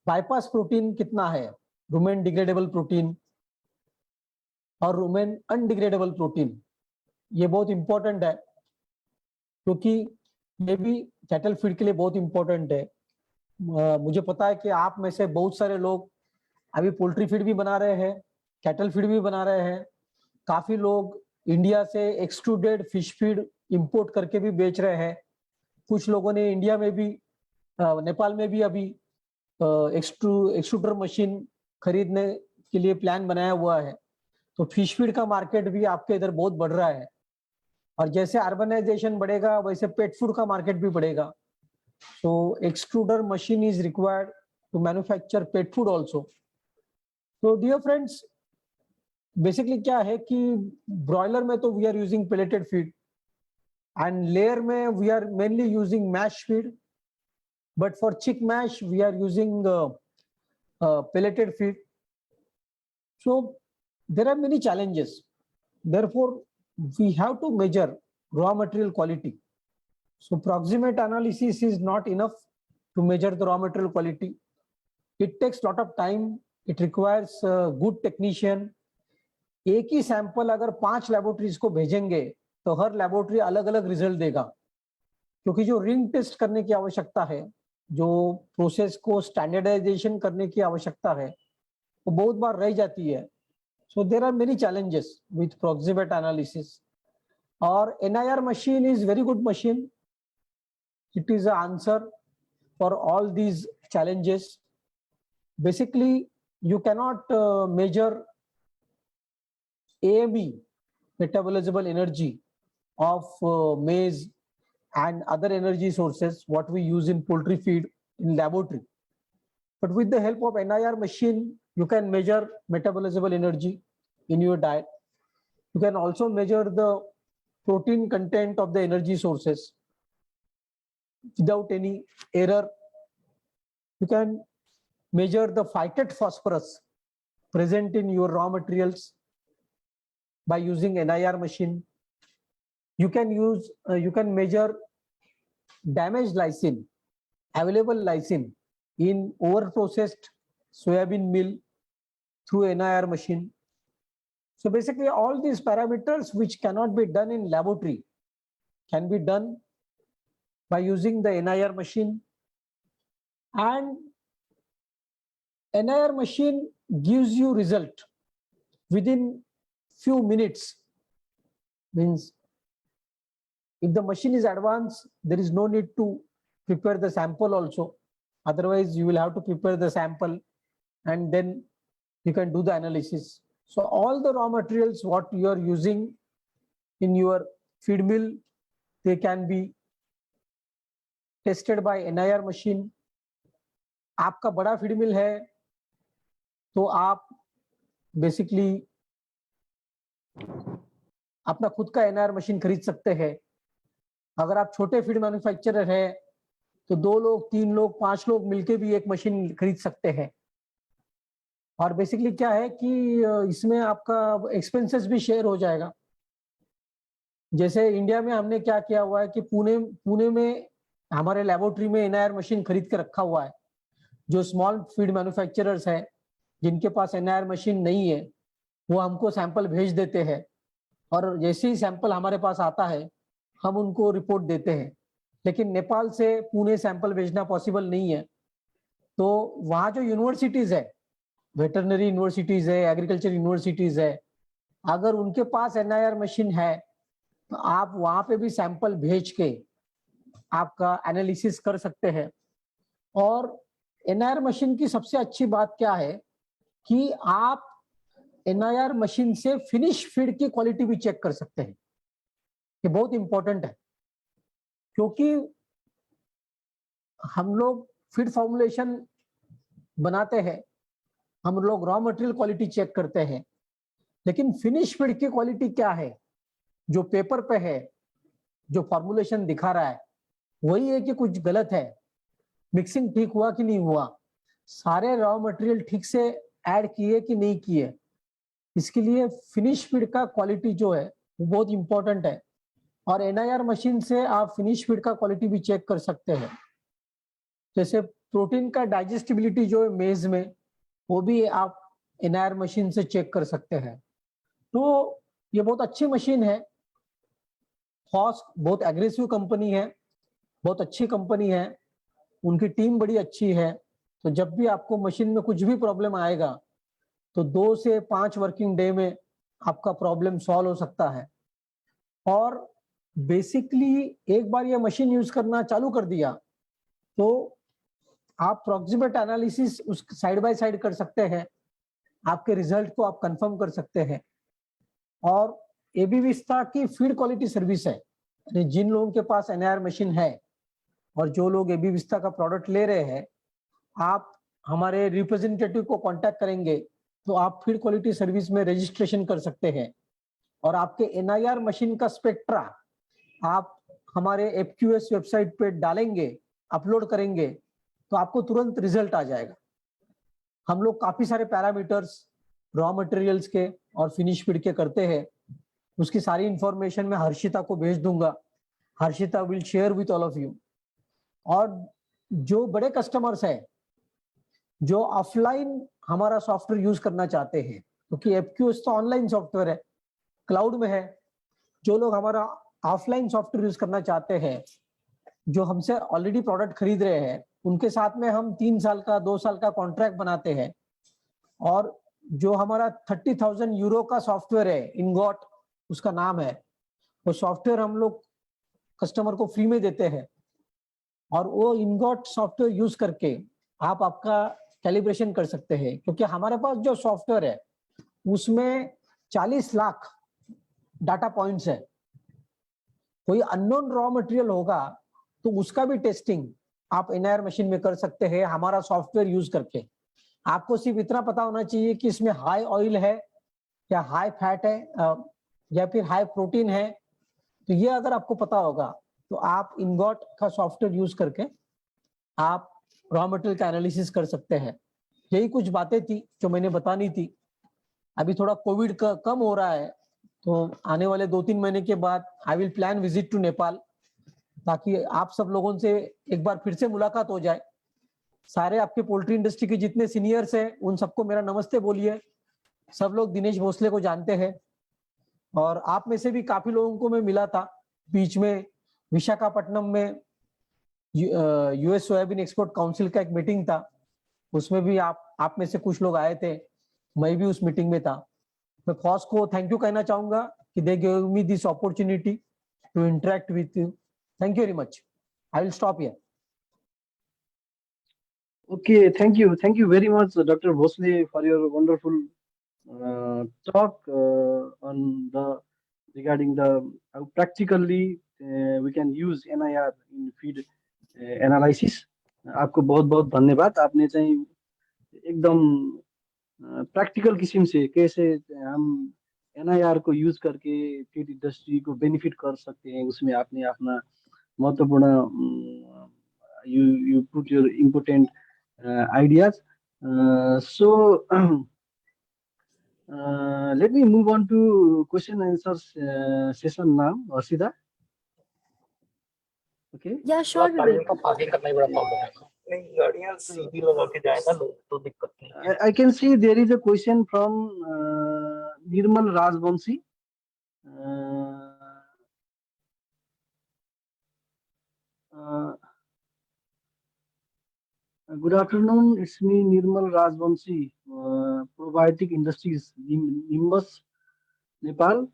बाईपास प्रोटीन कितना है, रुमेन डिग्रेडेबल प्रोटीन और रुमेन अनडिग्रेडेबल प्रोटीन, ये बहुत इंपॉर्टेंट है क्योंकि ये भी कैटल फीड के लिए बहुत इंपॉर्टेंट है. मुझे पता है कि आप में से बहुत सारे लोग अभी पोल्ट्री फीड भी बना रहे हैं, कैटल फीड भी बना रहे हैं. काफी लोग इंडिया से एक्सट्रूडेड फिश फीड इंपोर्ट करके भी बेच रहे हैं. कुछ लोगों ने इंडिया में भी, नेपाल में भी अभी एक्सट्रूडर मशीन खरीदने के लिए प्लान बनाया हुआ है. तो फिश फीड का मार्केट भी आपके इधर बहुत बढ़ रहा है. और जैसे अर्बनाइजेशन बढ़ेगा वैसे पेट फूड का मार्केट भी बढ़ेगा. So extruder machine is required to manufacture pet food also. तो डियर फ्रेंड्स, बेसिकली क्या है कि ब्रॉयलर में तो we are using pelleted feed and layer में we are mainly using mash feed, but for chick mash we are using pelleted feed. So there are many challenges. Therefore, we have to measure raw material quality. So proximate analysis is not enough to measure the raw material quality. It takes lot of time. It requires a good technician. एक ही sample अगर 5 laboratories को भेजेंगे तो हर laboratory अलग अलग result देगा, क्योंकि जो रिंग टेस्ट करने की आवश्यकता है, जो प्रोसेस को स्टैंडर्डाइजेशन करने की आवश्यकता है, वो बहुत बार रह जाती है. So there are many challenges with proximate analysis. Or NIR machine is very good machine. It is an answer for all these challenges. Basically, you cannot measure AME, metabolizable energy of maize and other energy sources, what we use in poultry feed in laboratory. But with the help of NIR machine, you can measure metabolizable energy in your diet. You can also measure the protein content of the energy sources without any error. You can measure the phytate phosphorus present in your raw materials by using NIR machine. You can measure damaged lysine, available lysine in over-processed soybean meal through NIR machine. So basically all these parameters which cannot be done in laboratory can be done by using the NIR machine. and NIR machine gives you result within few minutes. Means if the machine is advanced, there is no need to prepare the sample also. Otherwise, you will have to prepare the sample and then you can do the analysis. So all the raw materials what you are using in your feed mill, they can be tested by NIR machine. आपका बड़ा feed मिल है तो आप basically अपना खुद का NIR machine खरीद सकते हैं. अगर आप छोटे फीड मैन्युफैक्चरर है तो 2 लोग 3 लोग 5 लोग मिलके भी एक मशीन खरीद सकते हैं. और बेसिकली क्या है कि इसमें आपका एक्सपेंसेस भी शेयर हो जाएगा. जैसे इंडिया में हमने क्या किया हुआ है कि पुणे में हमारे लेबोरेटरी में NIR मशीन खरीद के रखा हुआ है. जो स्मॉल फीड मैन्युफैक्चरर्स हैं जिनके पास NIR मशीन नहीं है वो हमको सैंपल भेज देते हैं और जैसे ही सैंपल हमारे पास आता है हम उनको रिपोर्ट देते हैं. लेकिन नेपाल से पुणे सैंपल भेजना पॉसिबल नहीं है. तो वहाँ जो यूनिवर्सिटीज है, वेटरनरी यूनिवर्सिटीज है, एग्रीकल्चर यूनिवर्सिटीज है, अगर उनके पास NIR मशीन है तो आप वहाँ पे भी सैंपल भेज के आपका एनालिसिस कर सकते हैं. और NIR मशीन की सबसे अच्छी बात क्या है कि आप NIR मशीन से फिनिश फीड की क्वालिटी भी चेक कर सकते हैं. ये बहुत इंपॉर्टेंट है क्योंकि हम लोग फीड फॉर्मुलेशन बनाते हैं, हम लोग रॉ मटेरियल क्वालिटी चेक करते हैं, लेकिन फिनिश फीड की क्वालिटी क्या है जो पेपर पे है, जो फॉर्मुलेशन दिखा रहा है वही है कि कुछ गलत है, मिक्सिंग ठीक हुआ कि नहीं हुआ, सारे रॉ मटेरियल ठीक से ऐड किए कि नहीं किए. इसके लिए फिनिश फीड का क्वालिटी जो है वो बहुत इंपॉर्टेंट है. और NIR मशीन से आप फिनिश फीड का क्वालिटी भी चेक कर सकते हैं. जैसे प्रोटीन का डाइजेस्टिबिलिटी जो है मेज में वो भी आप NIR मशीन से चेक कर सकते हैं. तो ये बहुत अच्छी मशीन है. फॉस बहुत एग्रेसिव कंपनी है, बहुत अच्छी कंपनी है, उनकी टीम बड़ी अच्छी है. तो जब भी आपको मशीन में कुछ भी प्रॉब्लम आएगा तो 2 से 5 वर्किंग डे में आपका प्रॉब्लम सॉल्व हो सकता है. और बेसिकली एक बार ये मशीन यूज करना चालू कर दिया तो आप प्रॉक्सिमेट एनालिसिस उस साइड बाय साइड कर सकते हैं, आपके रिजल्ट को आप कंफर्म कर सकते हैं. और AB विस्ता की फीड क्वालिटी सर्विस है. जिन लोगों के पास NIR मशीन है और जो लोग AB विस्ता का प्रोडक्ट ले रहे हैं, आप हमारे रिप्रेजेंटेटिव को कांटेक्ट करेंगे तो आप फीड क्वालिटी सर्विस में रजिस्ट्रेशन कर सकते हैं. और आपके NIR मशीन का स्पेक्ट्रा आप हमारे FQS वेबसाइट पे डालेंगे, अपलोड करेंगे तो आपको तुरंत रिजल्ट आ जाएगा. हम लोग काफी सारे पैरामीटर्स रॉ मटेरियल्स के और फिनिश फीड के करते हैं. उसकी सारी इंफॉर्मेशन मैं हर्षिता को भेज दूंगा. Harshita will share with all of you. और जो बड़े कस्टमर्स हैं जो ऑफलाइन हमारा सॉफ्टवेयर यूज करना चाहते हैं, क्योंकि FQS तो ऑनलाइन सॉफ्टवेयर है, क्लाउड में है, जो लोग हमारा ऑफलाइन सॉफ्टवेयर यूज करना चाहते हैं, जो हमसे ऑलरेडी प्रोडक्ट खरीद रहे हैं, उनके साथ में हम 3 साल का 2 साल का कॉन्ट्रैक्ट बनाते हैं. और जो हमारा 30,000 यूरो का सॉफ्टवेयर है, इनगॉट उसका नाम है, वो सॉफ्टवेयर हम लोग कस्टमर को फ्री में देते हैं. और वो इनगॉट सॉफ्टवेयर यूज करके आप आपका कैलिब्रेशन कर सकते हैं, क्योंकि हमारे पास जो सॉफ्टवेयर है उसमें 40 लाख डाटा पॉइंट्स है. कोई अननोन रॉ मटेरियल होगा तो उसका भी टेस्टिंग आप NIR मशीन में कर सकते हैं हमारा सॉफ्टवेयर यूज करके. आपको सिर्फ इतना पता होना चाहिए कि इसमें हाई ऑयल है या हाई फैट है या फिर हाई प्रोटीन है. तो ये अगर आपको पता होगा तो आप इनगॉट का सॉफ्टवेयर यूज करके आप रॉ मटेरियल का एनालिसिस कर सकते हैं. यही कुछ बातें थी जो मैंने बतानी थी. अभी थोड़ा कोविड का कम हो रहा है तो आने वाले 2-3 महीने के बाद I will plan visit to Nepal, ताकि आप सब लोगों से एक बार फिर से मुलाकात हो जाए. सारे आपके पोल्ट्री इंडस्ट्री के जितने सीनियर्स हैं उन सबको मेरा नमस्ते बोलिए. सब लोग दिनेश भोसले को जानते हैं और आप में से भी काफी लोगों को मैं मिला था बीच में विशाखापट्टनम में यूएस सोयाबीन एक्सपोर्ट काउंसिल का एक मीटिंग था, उसमें भी आप में से कुछ लोग आए थे, मैं भी उस मीटिंग में था। मैं फॉस को थैंक यू कहना चाहूंगा कि they give me this opportunity to interact with you. Thank you very much. I will stop here. Okay, thank you very much, Dr. Bhosle, for your wonderful talk on the regarding the how practically we can use NIR in feed analysis. आपको बहुत बहुत धन्यवाद। आपने चाहिँ एकदम practical किस्म से कैसे हम NIR को यूज करके फीड इंडस्ट्री को बेनिफिट कर सकते हैं, उसमें आपने अपना महत्वपूर्ण you put your important ideas. So let me move on to question and answer session now. Sida. Okay. Yeah, sure. I can see there is a question from Nirmal Rajvanshi. Good afternoon, it's me Nirmal Rajvanshi, Probiotic Industries, Nimbus, Nepal.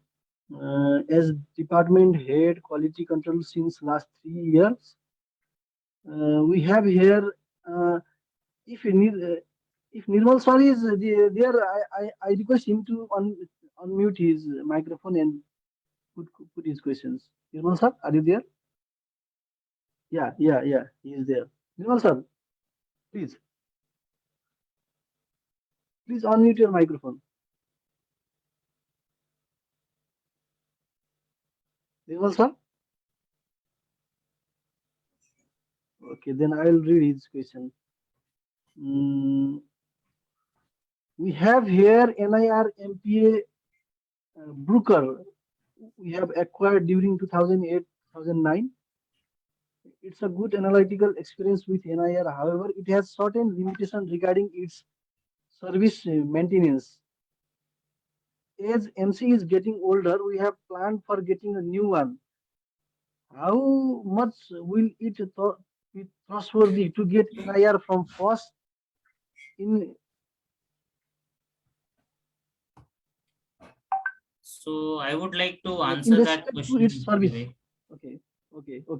As department head quality control since last 3 years. We have here, if Nirmal sir is there, I request him to unmute his microphone and put his questions. Nirmal sir, are you there? Yeah, he is there. Nirmal sir, please unmute your microphone. Nirmal sir? Okay, then I will read his question. We have here NIR MPA Brooker. We have acquired during 2008-2009. It's a good analytical experience with NIR. However, it has certain limitations regarding its service maintenance. As MC is getting older, we have planned for getting a new one. How much will it be trustworthy to get NIR from FOSS in? So I would like to answer that question. To its service. Okay.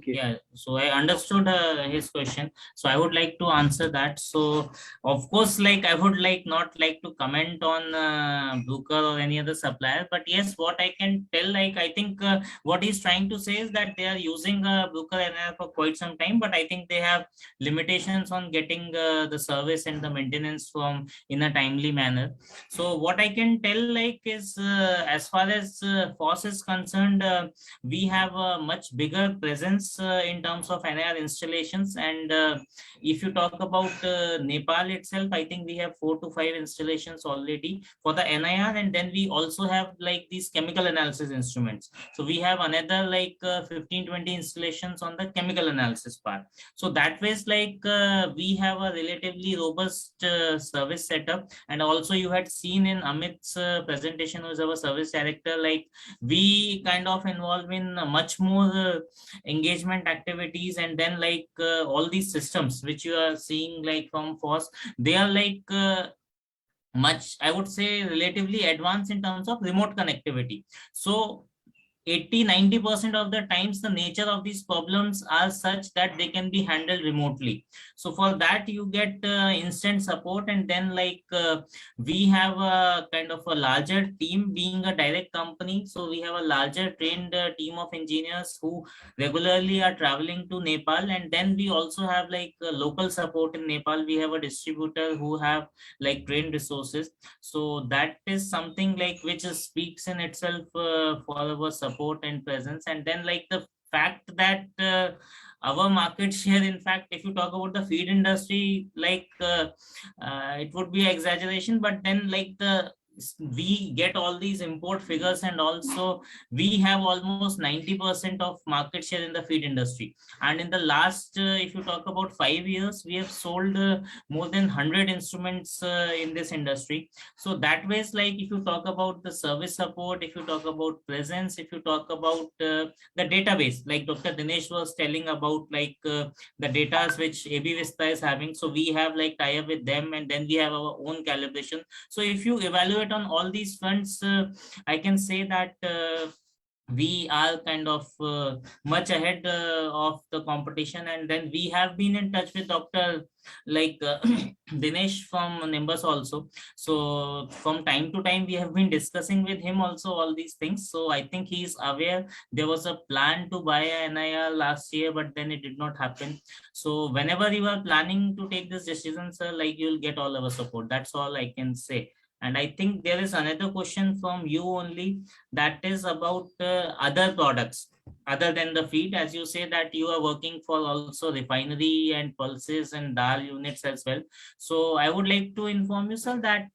Yeah, so I understood his question. So I would like to answer that. So of course, like I would not like to comment on Booker or any other supplier, but yes, what I can tell, like I think what he's trying to say is that they are using Booker NIR for quite some time, but I think they have limitations on getting the service and the maintenance from in a timely manner. So what I can tell, like, is as far as FOSS is concerned, we have a much bigger presence in terms of NIR installations. And if you talk about Nepal itself, I think we have 4 to 5 installations already for the NIR. And then we also have like these chemical analysis instruments. So we have another like 15-20 installations on the chemical analysis part. So that way, like we have a relatively robust service setup. And also you had seen in Amit's presentation, who is our service director, like we kind of involve in much more engagement activities. And then like all these systems which you are seeing like from FOSS, they are like much, I would say, relatively advanced in terms of remote connectivity. So 80-90% of the times the nature of these problems are such that they can be handled remotely. So for that you get instant support. And then like we have a kind of a larger team, being a direct company, so we have a larger trained team of engineers who regularly are traveling to Nepal. And then we also have like local support in Nepal. We have a distributor who have like trained resources. So that is something like which speaks in itself for our support and presence. And then like the fact that our market share, in fact, if you talk about the feed industry, like it would be exaggeration, but then like the we get all these import figures, and also we have almost 90% of market share in the feed industry. And in the last, if you talk about 5 years, we have sold more than 100 instruments in this industry. So that way, like if you talk about the service support, if you talk about presence, if you talk about the database, like Dr. Dinesh was telling about, like the data which AB Vista is having. So we have like tie up with them, and then we have our own calibration. So if you evaluate on all these fronts, I can say that we are kind of much ahead of the competition. And then we have been in touch with Dr. like Dinesh from Nimbus also. So from time to time we have been discussing with him also all these things. So I think he is aware. There was a plan to buy a NIR last year, but then it did not happen. So whenever you are planning to take this decision, sir, like you'll get all our support. That's all I can say. And I think there is another question from you only, that is about other products other than the feed. As you say that you are working for also refinery and pulses and dal units as well. So I would like to inform you, sir, that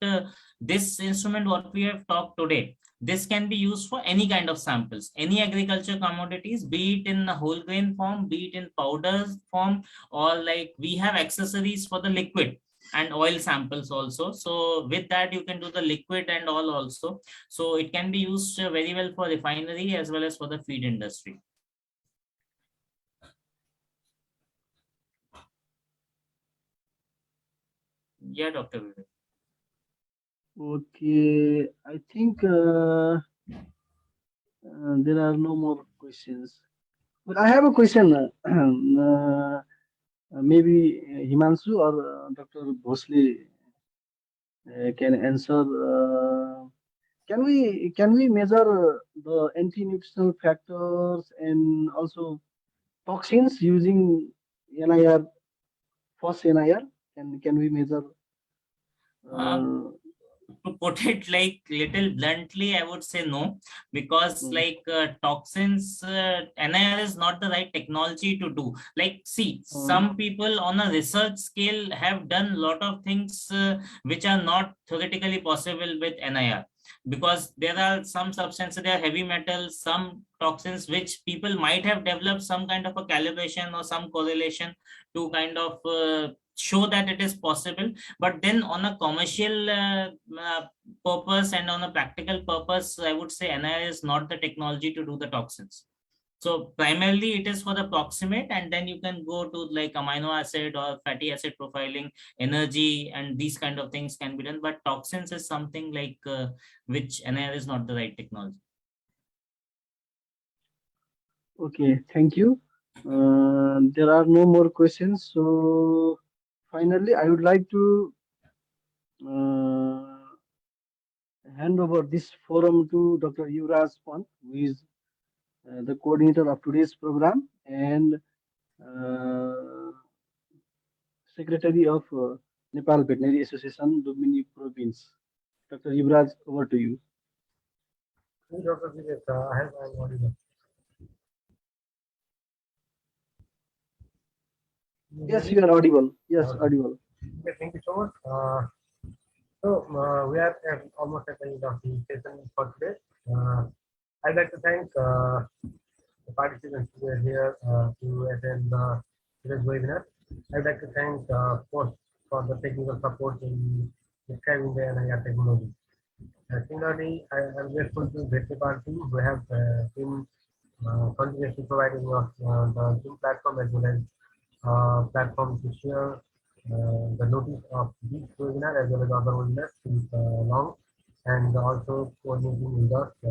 this instrument what we have talked today, this can be used for any kind of samples, any agriculture commodities, be it in the whole grain form, be it in powders form, or like we have accessories for the liquid and oil samples also. So with that you can do the liquid and all also. So it can be used very well for refinery as well as for the feed industry. Yeah, Dr. Vivek. Okay, I think there are no more questions. But I have a question. Maybe Himanshu or Dr. Bhosle can answer. Can we measure the anti-nutritional factors and also toxins using NIR, FOSS NIR? Can we measure? To put it like little bluntly, I would say no, because like toxins, NIR is not the right technology to do. Like, see, some people on a research scale have done a lot of things which are not theoretically possible with NIR, because there are some substances, there are heavy metals, some toxins which people might have developed some kind of a calibration or some correlation to kind of show that it is possible. But then on a commercial purpose and on a practical purpose, I would say NIR is not the technology to do the toxins. So primarily it is for the proximate, and then you can go to like amino acid or fatty acid profiling, energy, and these kind of things can be done. But toxins is something like which NIR is not the right technology. Okay, thank you. There are no more questions. So finally, I would like to hand over this forum to Dr. Yuvraj Pant, who is the coordinator of today's program and secretary of Nepal Veterinary Association, Lumbini Province. Dr. Yuvraj, over to you. Dr. Vivek, I'm audible. Yes, you are audible. Yes, audible. Okay, thank you so much. So we are almost at the end of the session for today. I'd like to thank the participants who are here to attend today's webinar. I'd like to thank Post for the technical support in describing the NIR technology. Similarly, I am grateful to Veterinary team who have been continuously providing us the Zoom platform as well as platform to share the notice of this webinar as well as other webinars since long, and also coordinating with us to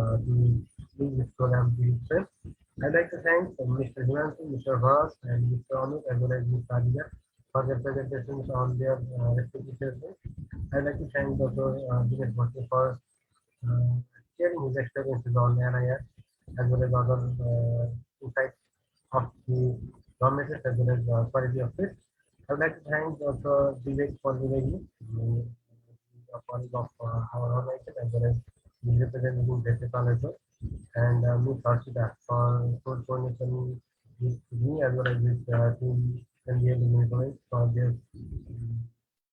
bring this program to itself. I'd like to thank Mr. Himanshu, Mr. Bharat, and Mr. Amit as well as Ms. Adina for their presentations on their respective sessions. I'd like to thank Dr. Dinesh Bhatt for sharing his experiences on NIR as well as other insights of the government as well as quality of it. I would like to thank Dr. Vivek for giving me a colleague of our organization as well as the representative Nepal as well, and Ms. Harshita for coordination with me as well as with team and the for their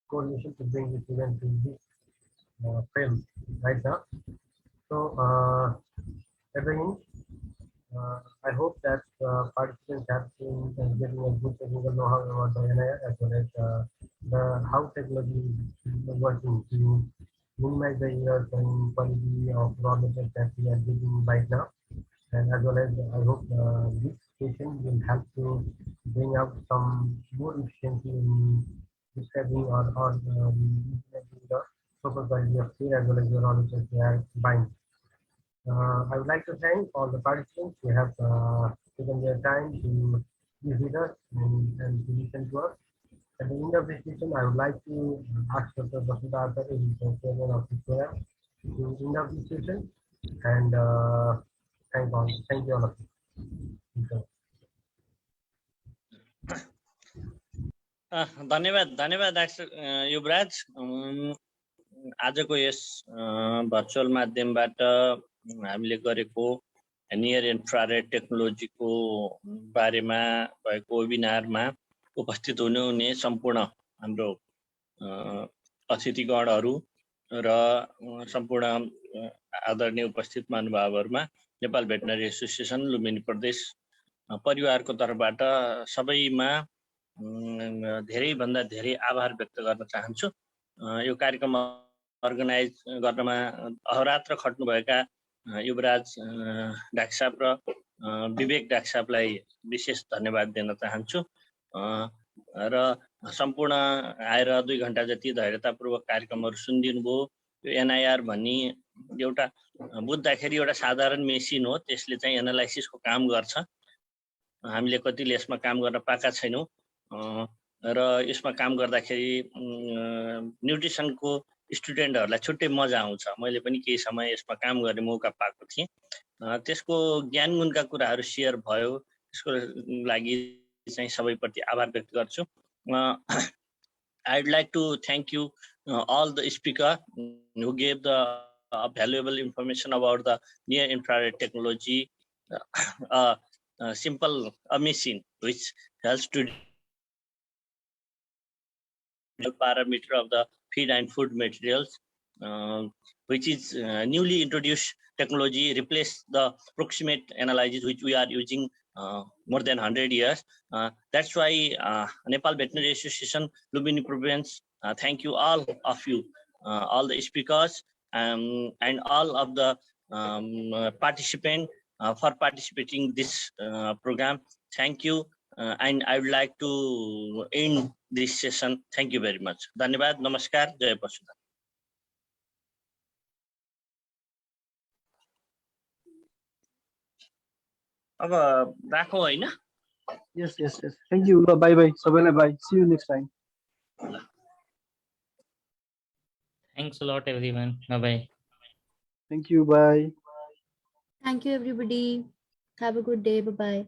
coordination to bring this event to this failed right now. So at the end, I hope that participants have been getting a good technical know-how about the NIR as well as how technology is working to minimize the errors and quality of raw materials that we are getting right now. And as well as I hope this session will help to bring out some more efficiency in describing or implementing the proper quality of care as well as the raw materials they are buying. I would like to thank all the participants who have taken their time to be with us and to listen to us. At the end of this session, I would like to ask Dr. Basudha Arthur, who is the chairman of this program, to end of this session and thank you all of you. धन्यवाद doctor युवराज आजको yes virtual माध्यमबाट हामीले गरेको near infrared टेक्नोलोजीको बारेमा भएको वेबिनारमा उपस्थित हुनुहुने सम्पूर्ण हाम्रो अतिथिगणहरू र सम्पूर्ण आदरणीय उपस्थित महानुभावहरुमा नेपाल भेटनरी एसोसिएसन लुम्बिनी प्रदेश परिवारको तर्फबाट सबैमा धेरै भन्दा धेरै आभार व्यक्त गर्न चाहन्छु। यो कार्यक्रम अर्गनाइज गर्नमा अहोरात्र खट्नुभएका युवराज डाक्टर साहब र विवेक डाक्टर साहबलाई विशेष धन्यवाद दिन चाहन्छु र सम्पूर्ण आएर 2 घण्टा जति धैर्यतापूर्वक कार्यक्रमहरु सुनिदिनु भयो। यो एनआईआर भन्ने एउटा बुझ्दाखेरि एउटा साधारण मेसिन हो, त्यसले चाहिँ एनालाइसिसको काम गर्छ। हामीले कतिले यसमा काम गर्न पाएका छैनौं र यसमा काम गर्दाखेरि न्युट्रिसनको स्टुडेन्टहरुलाई छुट्टै मजा आउँछ। मैले पनि केही समय यसमा काम गर्ने मौका पाएको थिएँ। त्यसको ज्ञान गुणका कुराहरु शेयर भयो, त्यसको लागि चाहिँ सबैप्रति आभार व्यक्त गर्छु। I'd like to thank you all the speaker who gave the valuable information about the near infrared technology, a simple machine which helps to parameter of the feed and food materials, which is newly introduced technology, replace the proximate analysis which we are using more than 100 years. That's why Nepal Veterinary Association, Lumbini Province, thank you all of you, all the speakers and all of the participants for participating this program. Thank you, and I would like to end this session. Thank you very much. Dhanyavad, namaskar, jai Basudha. अब राखौं हैन? Yes. Thank you. Bye bye. सबैलाई bye. See you next time. Thanks a lot, everyone. Bye bye. Thank you. Bye. Thank you, everybody. Have a good day. Bye bye.